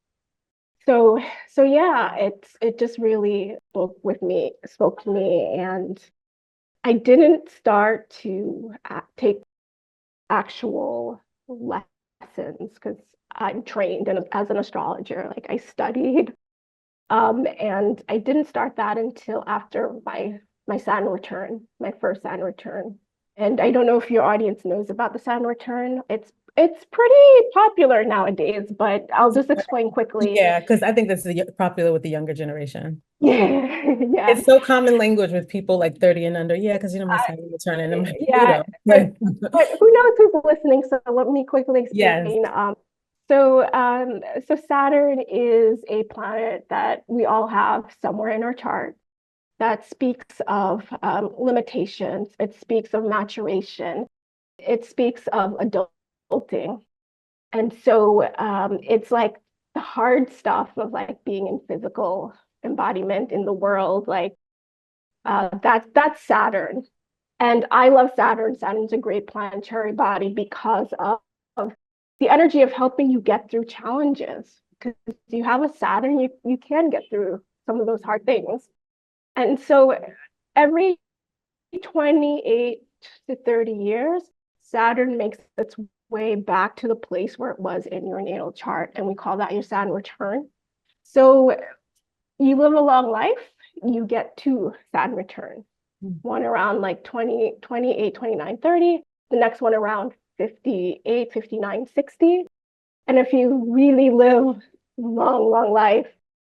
Speaker 2: So so yeah, it just really spoke to me, and I didn't start to take actual lessons because I'm trained as an astrologer. Like I studied, and I didn't start that until after my Saturn return, my first Saturn return. And I don't know if your audience knows about the Saturn return. It's pretty popular nowadays, but I'll just explain quickly.
Speaker 1: Yeah, because I think that's popular with the younger generation.
Speaker 2: Yeah, yeah,
Speaker 1: It's so common language with people like 30 and under. Yeah, because my
Speaker 2: I,
Speaker 1: son will turn into my
Speaker 2: yeah.
Speaker 1: Pluto.
Speaker 2: And, but who knows who's listening? So let me quickly
Speaker 1: Yes.
Speaker 2: explain. So Saturn is a planet that we all have somewhere in our chart that speaks of limitations. It speaks of maturation. It speaks of adulting. And so it's like the hard stuff of like being in physical embodiment in the world. Like that's Saturn. And I love Saturn. Saturn's a great planetary body because of the energy of helping you get through challenges. Because you have a Saturn, you can get through some of those hard things. And so every 28 to 30 years, Saturn makes its way back to the place where it was in your natal chart. And we call that your Saturn return. So you live a long life, you get two Saturn returns, one around like 20, 28, 29, 30, the next one around 58, 59, 60. And if you really live long life,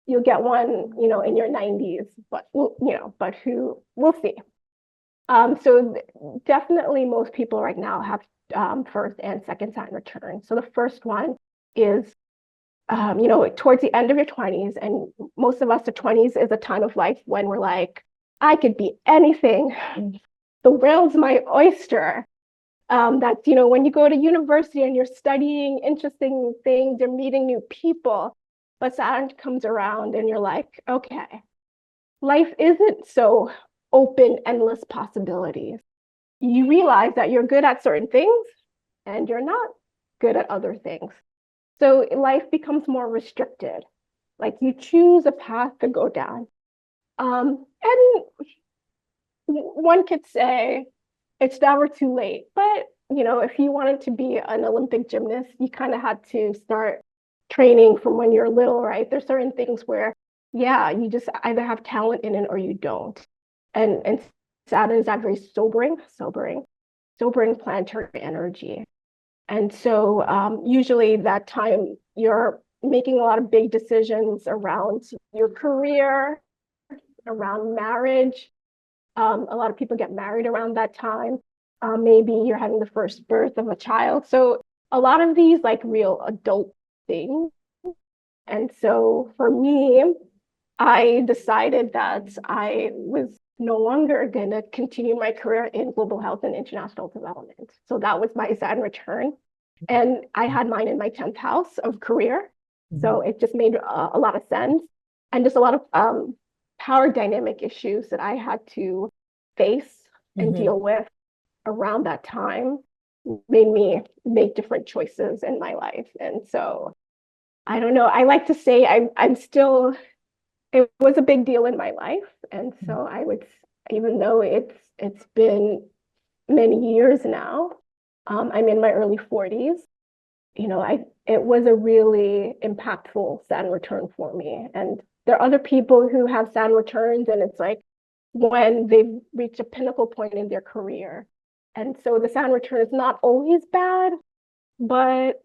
Speaker 2: you'll get one, in your 90s, but but who we'll see. So definitely most people right now have first and second Saturn return. So the first one is, towards the end of your 20s, and most of us, the 20s is a time of life when we're like, I could be anything. The world's my oyster. That's, when you go to university and you're studying interesting things, you're meeting new people, but Saturn comes around and you're like, okay, life isn't so open, endless possibilities. You realize that you're good at certain things and you're not good at other things. So life becomes more restricted. Like you choose a path to go down. And one could say it's never too late, but if you wanted to be an Olympic gymnast, you kind of had to start training from when you're little, right? There's certain things where, yeah, you just either have talent in it or you don't. And Saturn is that very sobering planetary energy. And so usually that time you're making a lot of big decisions around your career, around marriage. A lot of people get married around that time. Maybe you're having the first birth of a child. So a lot of these like real adult things. And so for me, I decided that I was no longer going to continue my career in global health and international development. So that was my Saturn return. And I had mine in my 10th house of career. So it just made a lot of sense. And just a lot of power dynamic issues that I had to face and deal with around that time made me make different choices in my life. And so I don't know, I like to say I'm still, it was a big deal in my life. And so I would, even though it's been many years now, I'm in my early 40s, you know, it was a really impactful Saturn return for me. And there are other people who have Saturn returns, and it's like when they've reached a pinnacle point in their career. And so the Saturn return is not always bad, but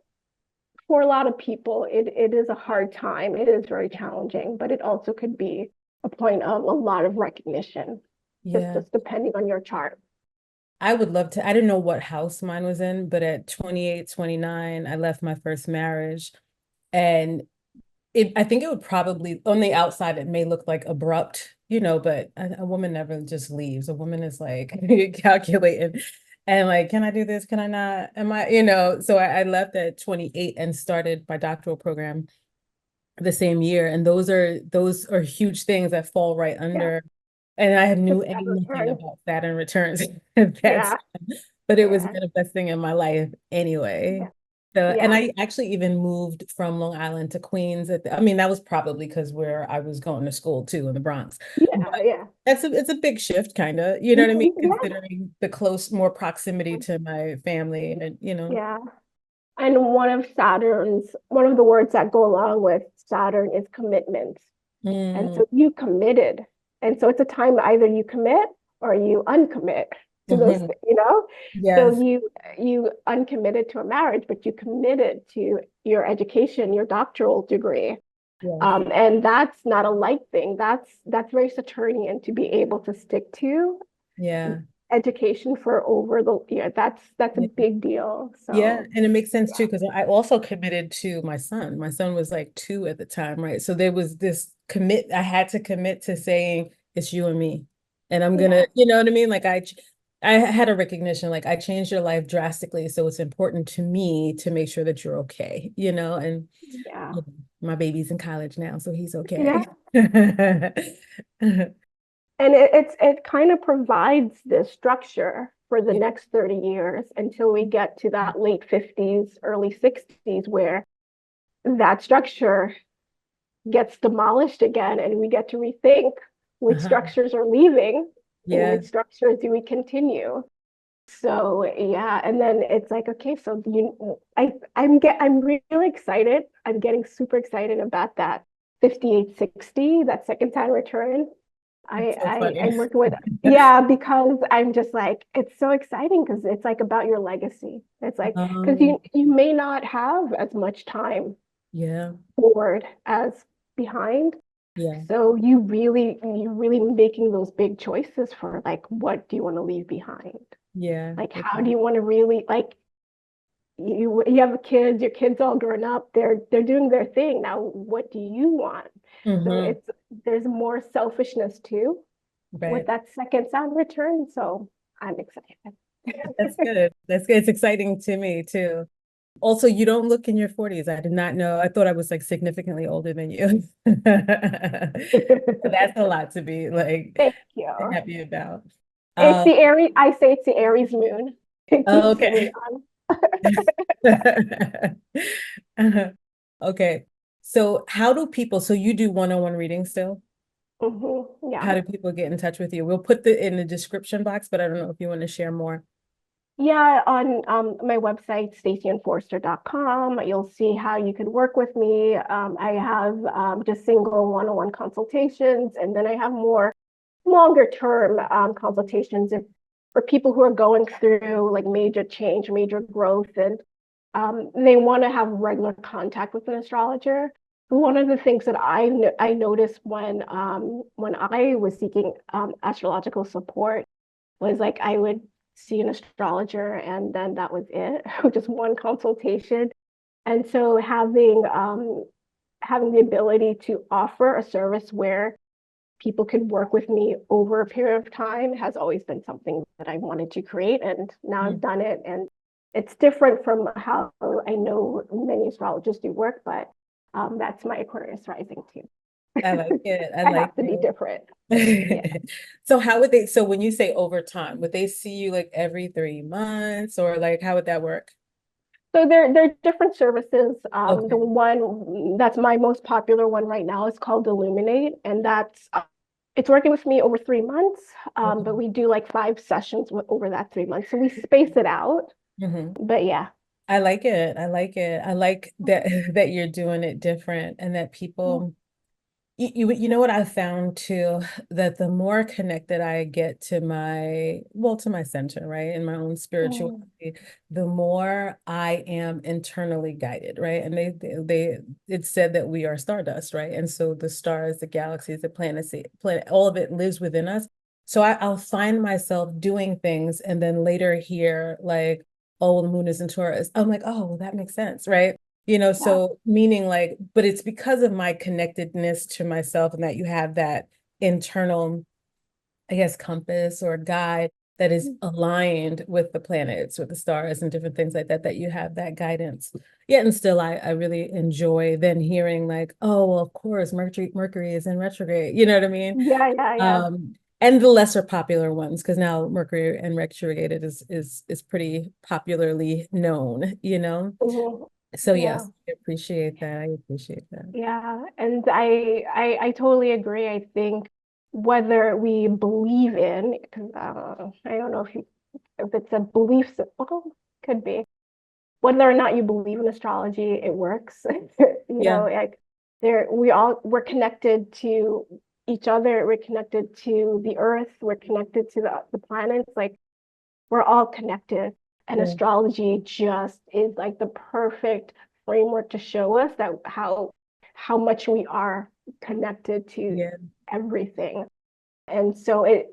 Speaker 2: for a lot of people, it is a hard time. It is very challenging, but it also could be a point of a lot of recognition, just depending on your chart.
Speaker 1: I would love to. I didn't know what house mine was in, but at 28, 29, I left my first marriage. And I think it would probably, on the outside, it may look like abrupt, you know, but a woman never just leaves. A woman is like calculating and like, can I do this? Can I not? Am I, you know, so I left at 28 and started my doctoral program the same year. And those are huge things that fall right under. And I knew anything about Saturn returns at that time, but it was manifesting in my life anyway. So, and I actually even moved from Long Island to Queens. I mean, that was probably because where I was going to school too, in the Bronx. It's a big shift, kind of, you know what I mean? Considering the more proximity to my family, and you know.
Speaker 2: Yeah. And one of the words that go along with Saturn is commitment. And so you committed. And so it's a time either you commit or you uncommit to those, you know? So you uncommitted to a marriage, but you committed to your education, your doctoral degree. And that's not a light thing. That's very Saturnian to be able to stick to education for over the year. That's a big deal. So
Speaker 1: and it makes sense too, because I also committed to my son. My son was like 2 at the time, right? So there was this I had to commit to saying it's you and me. And I'm gonna, you know what I mean? Like I had a recognition, like I changed your life drastically. So it's important to me to make sure that you're okay, you know, and you know, my baby's in college now, so he's okay.
Speaker 2: And it kind of provides this structure for the next 30 years until we get to that late 50s, early 60s, where that structure gets demolished again, and we get to rethink which structures are leaving and which structures do we continue. So and then it's like, okay, so I'm really excited. I'm getting super excited about that 5860, that second time return. I'm working with, because I'm just like, it's so exciting because it's like about your legacy. It's like, because you may not have as much time forward as behind. So you're really making those big choices for like, what do you want to leave behind? Like, how do you want to really, like, you have kids, your kids all grown up, they're doing their thing. Now, what do you want? So there's more selfishness too with that second sound return. So I'm excited.
Speaker 1: That's good. That's good. It's exciting to me too. Also, you don't look in your 40s. I did not know. I thought I was like significantly older than you. That's a lot to be like
Speaker 2: Thank you.
Speaker 1: happy about.
Speaker 2: It's the Aries, I say it's the Aries moon.
Speaker 1: Okay. Okay. So how do people, so you do one-on-one readings still? How do people get in touch with you? We'll put in the description box, but I don't know if you want to share more.
Speaker 2: Yeah, on my website, stacyanforrester.com, you'll see how you can work with me. I have just single one-on-one consultations, and then I have more longer-term consultations for people who are going through like major change, major growth, and they want to have regular contact with an astrologer. One of the things that I noticed when I was seeking astrological support was like I would see an astrologer, and then that was it, just one consultation. And so having the ability to offer a service where people could work with me over a period of time has always been something that I wanted to create. And now I've done it. And it's different from how I know many astrologists do work, but that's my Aquarius rising too.
Speaker 1: I like it. I
Speaker 2: I
Speaker 1: like
Speaker 2: have to be
Speaker 1: it.
Speaker 2: different. Yeah.
Speaker 1: So how would they, so when you say over time, would they see you like every 3 months, or like how would that work?
Speaker 2: So they're different services. The
Speaker 1: Okay.
Speaker 2: one that's my most popular one right now is called Illuminate, and that's it's working with me over 3 months. But
Speaker 1: Okay.
Speaker 2: we do like 5 sessions over that 3 months, so we space it out.
Speaker 1: Mhm.
Speaker 2: But yeah.
Speaker 1: I like it. I like it. I like that that you're doing it different, and that people, you know what I found too, that the more connected I get to to my center, right, in my own
Speaker 2: Mm.
Speaker 1: spirituality, the more I am internally guided, right? And it's said that we are stardust, right? And so the stars, the galaxies, the planets, all of it lives within us. So I'll find myself doing things, and then later hear like, oh, the moon is in Taurus. I'm like, oh, well, that makes sense, right?
Speaker 2: Yeah.
Speaker 1: So meaning like, but it's because of my connectedness to myself, and that you have that internal, I guess, compass or guide that is aligned with the planets, with the stars and different things like that, that you have that guidance. Yeah, and still I really enjoy then hearing like, oh, well, of course, Mercury is in retrograde. You know what I mean?
Speaker 2: Yeah, yeah, yeah.
Speaker 1: And the lesser popular ones, because now Mercury and retrograde is pretty popularly known.
Speaker 2: Mhm.
Speaker 1: So
Speaker 2: Yeah.
Speaker 1: yes, I appreciate that. I appreciate that.
Speaker 2: Yeah. And I totally agree. I think whether we believe in, because I don't know if it's a belief system, well, could be. Whether or not you believe in astrology, it works.
Speaker 1: Yeah.
Speaker 2: Like we're connected to each other, we're connected to the earth, we're connected to the planets, like we're all connected. And
Speaker 1: Yeah.
Speaker 2: astrology just is like the perfect framework to show us that how much we are connected to
Speaker 1: Yeah.
Speaker 2: everything. And so it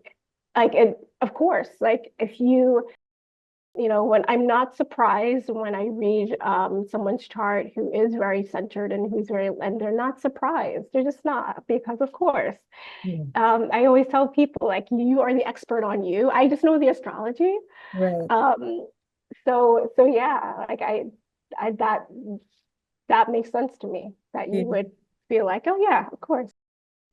Speaker 2: of course, like if when I'm not surprised when I read someone's chart who is very centered and and they're not surprised. They're just not, because of course.
Speaker 1: Yeah.
Speaker 2: I always tell people like you are the expert on you. I just know the astrology.
Speaker 1: Right.
Speaker 2: Um, so yeah, like I that makes sense to me that you
Speaker 1: Yeah.
Speaker 2: would feel like, oh yeah, of course.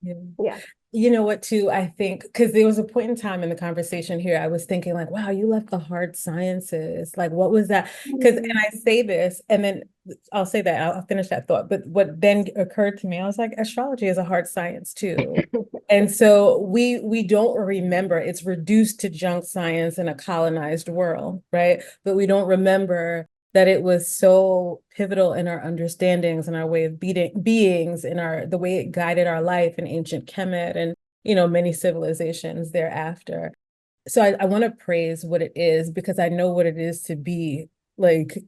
Speaker 1: Yeah.
Speaker 2: Yeah.
Speaker 1: You know what, too, I think, because there was a point in time in the conversation here, I was thinking like, wow, you left the hard sciences. Like, what was that? Because, and I say this, and then I'll say that, I'll finish that thought. But what then occurred to me, I was like, astrology is a hard science too. And so we don't remember, it's reduced to junk science in a colonized world, right? But we don't remember that it was so pivotal in our understandings and our way of beings, in the way it guided our life in ancient Kemet and many civilizations thereafter. So I want to praise what it is, because I know what it is to be like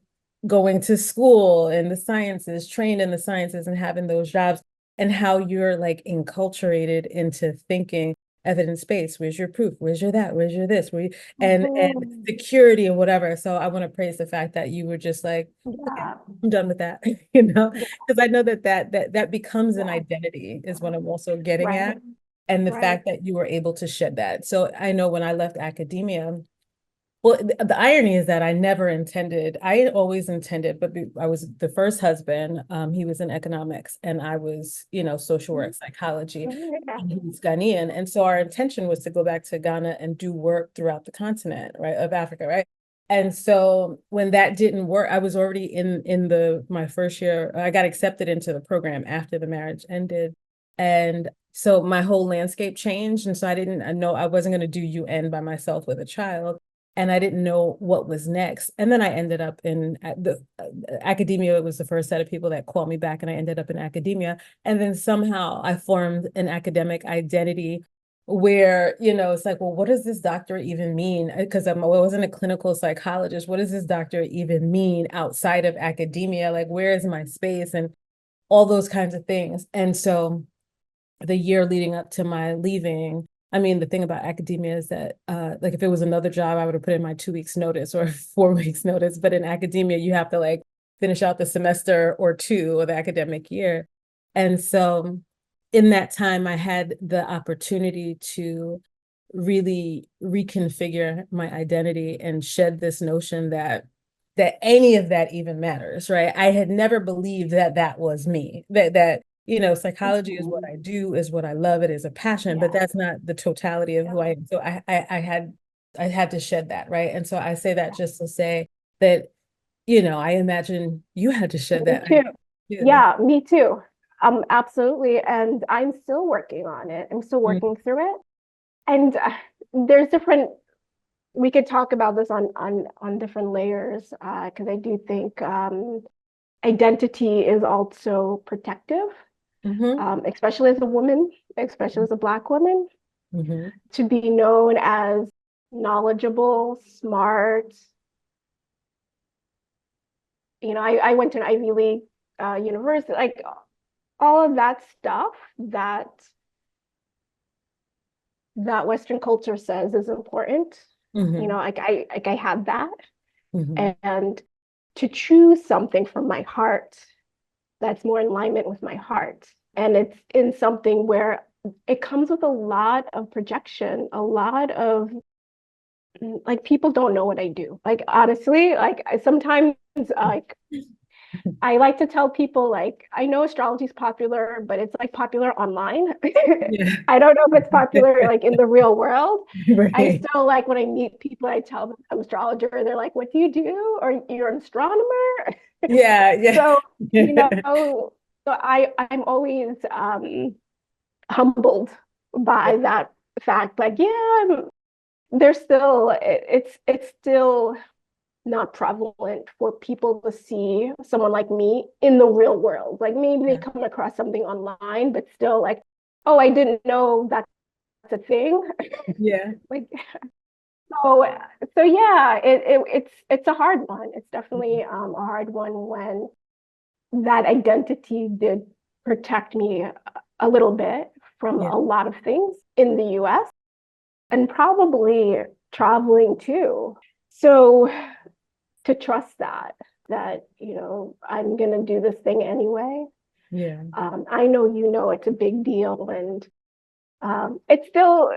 Speaker 1: going to school in the sciences, trained in the sciences, and having those jobs, and how you're like enculturated into thinking evidence-based. Where's your proof? Where's your that? Where's your this? And
Speaker 2: Mhm.
Speaker 1: security and whatever. So I want to praise the fact that you were just like, okay,
Speaker 2: Yeah.
Speaker 1: I'm done with that,
Speaker 2: Yeah.
Speaker 1: because I know that becomes an
Speaker 2: Yeah.
Speaker 1: identity is what I'm also getting
Speaker 2: Right.
Speaker 1: at. And the
Speaker 2: Right.
Speaker 1: fact that you were able to shed that. So I know when I left academia, well, the irony is that I had always intended, but I was the first husband. He was in economics, and I was, social work, psychology,
Speaker 2: Yeah.
Speaker 1: and he was Ghanaian. And so our intention was to go back to Ghana and do work throughout the continent, right, of Africa, right? And so when that didn't work, I was already in my first year. I got accepted into the program after the marriage ended. And so my whole landscape changed. And so I know I wasn't going to do UN by myself with a child, and I didn't know what was next. And then I ended up in the academia. It was the first set of people that called me back, and I ended up in academia. And then somehow I formed an academic identity where, it's like, well, what does this doctorate even mean? Because I wasn't a clinical psychologist. What does this doctorate even mean outside of academia? Like, where is my space and all those kinds of things? And so the year leading up to my leaving, I mean, the thing about academia is that, like, if it was another job, I would have put in my 2 weeks notice or 4 weeks notice. But in academia, you have to like finish out the semester or two of the academic year. And so in that time, I had the opportunity to really reconfigure my identity and shed this notion that any of that even matters, right? I had never believed that that was me, that psychology is what I do, is what I love, it is a passion, but
Speaker 2: Yeah.
Speaker 1: that's not the totality of who I am. So I had to shed that, right? And so I say that just to say that, I imagine you had to shed
Speaker 2: Me
Speaker 1: that
Speaker 2: too.
Speaker 1: too.
Speaker 2: Yeah, me too. Absolutely. And I'm still working on it. I'm still
Speaker 1: Mm,
Speaker 2: working through it. And there's different, we could talk about this on different layers, because I do think identity is also protective,
Speaker 1: mhm,
Speaker 2: especially as a woman, especially as a Black woman,
Speaker 1: mhm.
Speaker 2: to be known as knowledgeable, smart. I went to an Ivy League university, like all of that stuff that Western culture says is important.
Speaker 1: Mhm,
Speaker 2: I had that,
Speaker 1: mhm.
Speaker 2: and to choose something from my heart that's more in alignment with my heart, and it's in something where it comes with a lot of projection, a lot of like people don't know what I do. Like honestly, like I sometimes like I like to tell people like I know astrology is popular, but it's like popular online.
Speaker 1: Yeah.
Speaker 2: I don't know if it's popular like in the real world. I
Speaker 1: Right.
Speaker 2: still like when I meet people, I tell them I'm an astrologer, and they're like, "What do you do?" Or you're an astronomer.
Speaker 1: Yeah, yeah.
Speaker 2: So so I'm always humbled
Speaker 1: Yeah,
Speaker 2: by that fact. Like, yeah, there's still it's still not prevalent for people to see someone like me in the real world. Like maybe they
Speaker 1: yeah,
Speaker 2: come across something online, but still like, oh, I didn't know that's a thing.
Speaker 1: yeah,
Speaker 2: Like so so yeah, it's a hard one. It's definitely a hard one when that identity did protect me a little bit from
Speaker 1: yeah,
Speaker 2: a lot of things in the US and probably traveling too. So to trust that I'm gonna do this thing anyway.
Speaker 1: yeah,
Speaker 2: I know it's a big deal, and it's still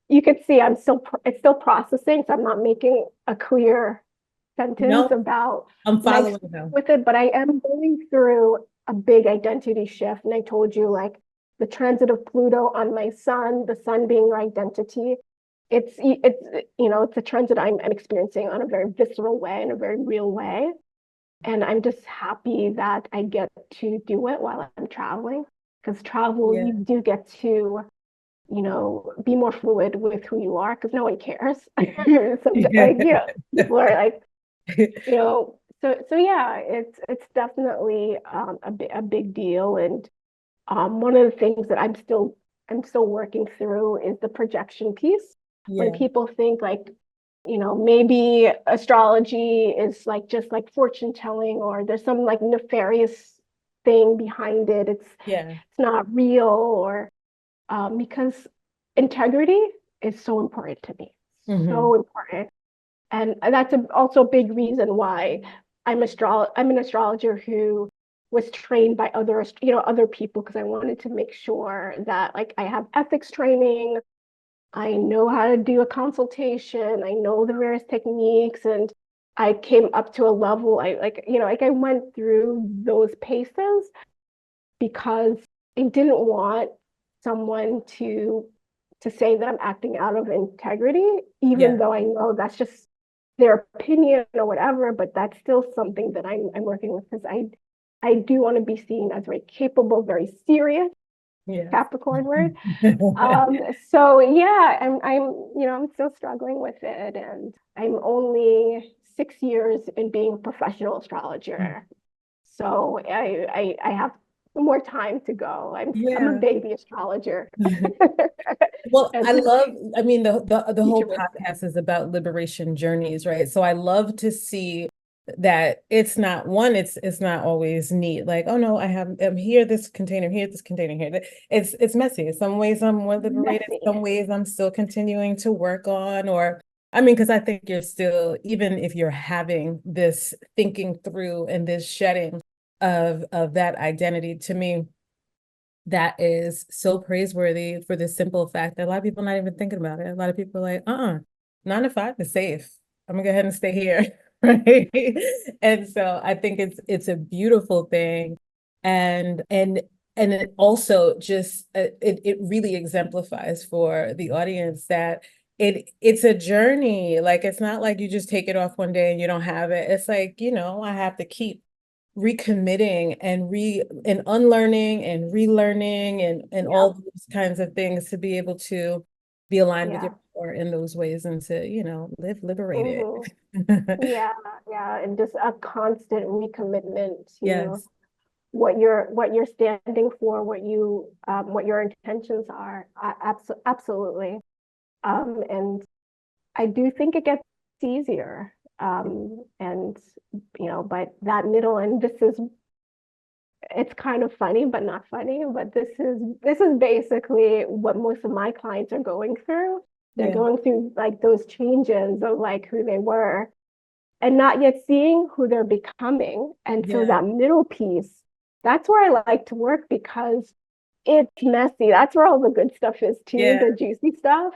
Speaker 2: you could see it's still processing, so I'm not making a clear sentence
Speaker 1: no,
Speaker 2: about
Speaker 1: I'm
Speaker 2: my
Speaker 1: following
Speaker 2: experience
Speaker 1: them.
Speaker 2: with it, but I am going through a big identity shift. And I told you, like the transit of Pluto on my sun, the sun being your identity. It's a transit I'm experiencing on a very visceral way, in a very real way. And I'm just happy that I get to do it while I'm traveling. Because travel,
Speaker 1: Yeah.
Speaker 2: you do get to, be more fluid with who you are because no one cares. Sometimes,
Speaker 1: Yeah.
Speaker 2: like, people are like, so yeah, it's definitely a big deal. And one of the things that I'm still working through is the projection piece. When
Speaker 1: Yeah.
Speaker 2: people think like, maybe astrology is like just like fortune telling, or there's some like nefarious thing behind it.
Speaker 1: Yeah.
Speaker 2: It's not real, or because integrity is so important to me,
Speaker 1: Hmm.
Speaker 2: so important. And that's also a big reason why I'm an astrologer who was trained by other people, because I wanted to make sure that like I have ethics training, I know how to do a consultation, I know the various techniques, and I came up to a level I went through those paces because I didn't want someone to say that I'm acting out of integrity, even
Speaker 1: Yeah.
Speaker 2: though I know that's just their opinion or whatever, but that's still something that I'm working with, because I do want to be seen as very capable, very serious
Speaker 1: Yes.
Speaker 2: Capricorn word. So yeah, I'm still struggling with it, and I'm only 6 years in being a professional astrologer. So I have more time to go. I'm a
Speaker 1: Yeah.
Speaker 2: baby astrologer,
Speaker 1: Well,
Speaker 2: as
Speaker 1: I
Speaker 2: my
Speaker 1: love, I mean, the whole
Speaker 2: teacher would say.
Speaker 1: podcast is about liberation journeys, right? So I love to see that it's not one, it's not always neat. Like, oh no, I'm here, this container, here, this container, here. It's messy. Some ways I'm more liberated,
Speaker 2: Messy.
Speaker 1: some ways I'm still continuing to work on, or I mean, because I think you're still, even if you're having this thinking through and this shedding of that identity, to me, that is so praiseworthy for the simple fact that a lot of people are not even thinking about it. A lot of people are like, 9 to 5 is safe. I'm gonna go ahead and stay here. Right. And so I think it's a beautiful thing. And it also just it really exemplifies for the audience that it's a journey. Like it's not like you just take it off one day and you don't have it. It's like, I have to keep recommitting and unlearning and relearning and
Speaker 2: Yeah.
Speaker 1: all those kinds of things to be able to be aligned with
Speaker 2: Yeah.
Speaker 1: your power in those ways and to, live liberated.
Speaker 2: Hmm. Yeah. Yeah. And just a constant recommitment to
Speaker 1: Yes.
Speaker 2: what you're standing for, what your intentions are. Absolutely. And I do think it gets easier. And but that middle, and it's kind of funny, but not funny. But this is basically what most of my clients are going through. They're
Speaker 1: Yeah.
Speaker 2: going through like those changes of like who they were and not yet seeing who they're becoming. And so
Speaker 1: Yeah.
Speaker 2: that middle piece, that's where I like to work because it's messy. That's where all the good stuff is too,
Speaker 1: Yeah.
Speaker 2: the juicy stuff.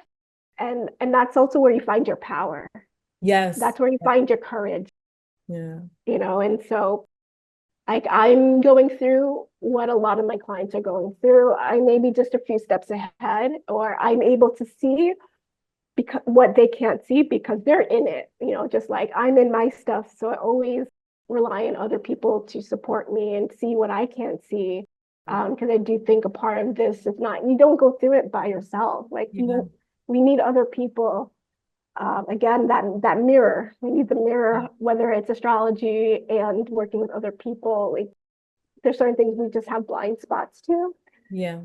Speaker 2: And that's also where you find your power.
Speaker 1: Yes.
Speaker 2: That's where you find your courage,
Speaker 1: Yeah.
Speaker 2: and so like I'm going through what a lot of my clients are going through. I may be just a few steps ahead, or I'm able to see because what they can't see because they're in it, just like I'm in my stuff. So I always rely on other people to support me and see what I can't see. Because I do think a part of this is not, you don't go through it by yourself. Like
Speaker 1: Yeah.
Speaker 2: we need other people. Again, that mirror, we need the
Speaker 1: Yeah.
Speaker 2: mirror, whether it's astrology and working with other people. Like there's certain things we just have blind spots to.
Speaker 1: Yeah.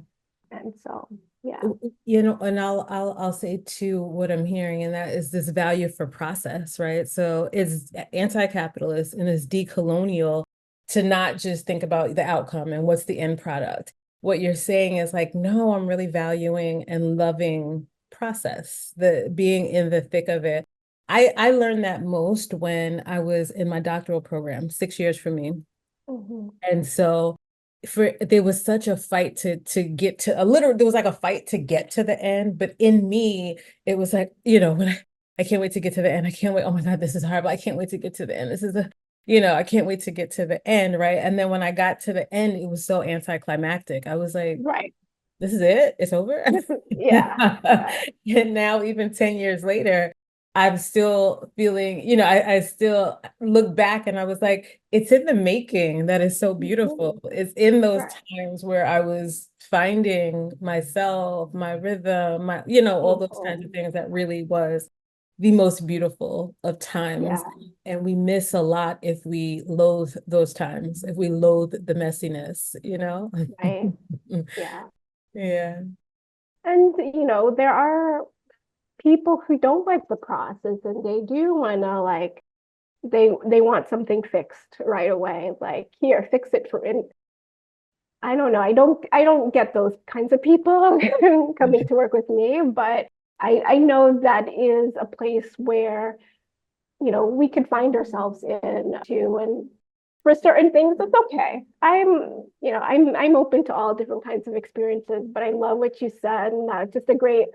Speaker 2: And so, yeah.
Speaker 1: And I'll say too what I'm hearing, and that is this value for process, right? So it's anti-capitalist and it's decolonial to not just think about the outcome and what's the end product. What you're saying is like, no, I'm really valuing and loving process, the being in the thick of it. I learned that most when I was in my doctoral program, 6 years for me.
Speaker 2: Mhm.
Speaker 1: And so there was such a fight to get to a literal, there was like a fight to get to the end, but in me it was like, when I can't wait to get to the end. I can't wait. Oh my God, this is horrible. I can't wait to get to the end. This is I can't wait to get to the end, right? And then when I got to the end, it was so anticlimactic. I was like,
Speaker 2: Right.
Speaker 1: this is it, it's over.
Speaker 2: Yeah. Right.
Speaker 1: And now even 10 years later, I'm still feeling, I still look back and I was like, it's in the making that is so beautiful.
Speaker 2: Mhm.
Speaker 1: It's in those
Speaker 2: Right.
Speaker 1: times where I was finding myself, my rhythm, all those kinds of
Speaker 2: Mhm.
Speaker 1: things that really was the most beautiful of times.
Speaker 2: Yeah.
Speaker 1: And we miss a lot if we loathe those times, if we loathe the messiness.
Speaker 2: Right. Yeah.
Speaker 1: Yeah.
Speaker 2: And there are people who don't like the process and they do want to like they want something fixed right away. Like, here, fix it for and I don't know. I don't get those kinds of people coming to work with me, but I know that is a place where, we could find ourselves in too. And for certain things, it's okay. I'm open to all different kinds of experiences, but I love what you said, and that's just a great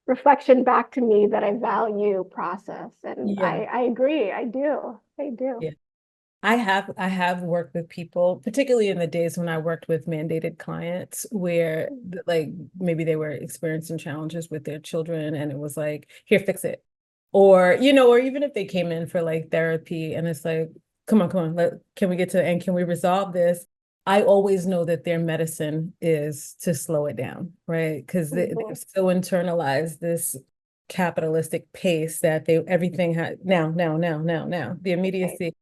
Speaker 2: reflection back to me that I value process. And
Speaker 1: Yeah.
Speaker 2: I agree. I do. I do.
Speaker 1: Yeah. I have worked with people, particularly in the days when I worked with mandated clients where like maybe they were experiencing challenges with their children and it was like, here, fix it. Or even if they came in for like therapy and it's like, come on, can we get to the end? Can we resolve this? I always know that their medicine is to slow it down, right? Because they've
Speaker 2: Mhm.
Speaker 1: so internalized this capitalistic pace that everything had now, the
Speaker 2: Right.
Speaker 1: immediacy.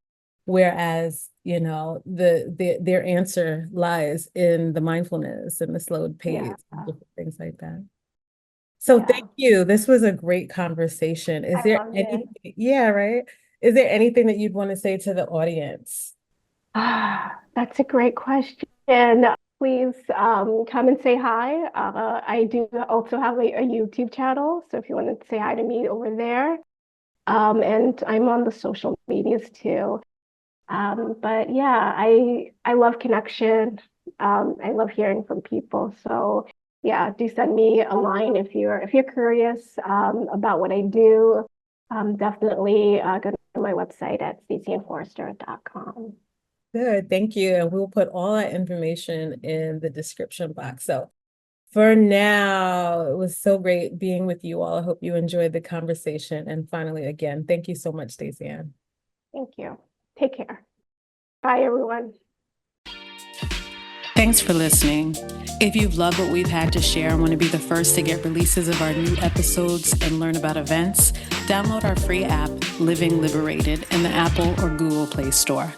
Speaker 1: Whereas, their answer lies in the mindfulness and the slowed
Speaker 2: Yeah.
Speaker 1: pace and different things like that. So
Speaker 2: Yeah.
Speaker 1: thank you. This was a great conversation. Is
Speaker 2: I
Speaker 1: there
Speaker 2: loved it.
Speaker 1: anything? Yeah, right. Is there anything that you'd want to say to the audience?
Speaker 2: That's a great question. Please come and say hi. I do also have a YouTube channel, so if you want to say hi to me over there. And I'm on the social medias too. But yeah, I love connection. I love hearing from people. So yeah, do send me a line if you're curious about what I do. Definitely go to my website at stacyannforrester.com.
Speaker 1: Good, thank you. And we'll put all that information in the description box. So for now, it was so great being with you all. I hope you enjoyed the conversation. And finally, again, thank you so much, Stacyann.
Speaker 2: Thank you. Take care. Bye, everyone.
Speaker 3: Thanks for listening. If you've loved what we've had to share and want to be the first to get releases of our new episodes and learn about events, download our free app, Living Liberated, in the Apple or Google Play Store.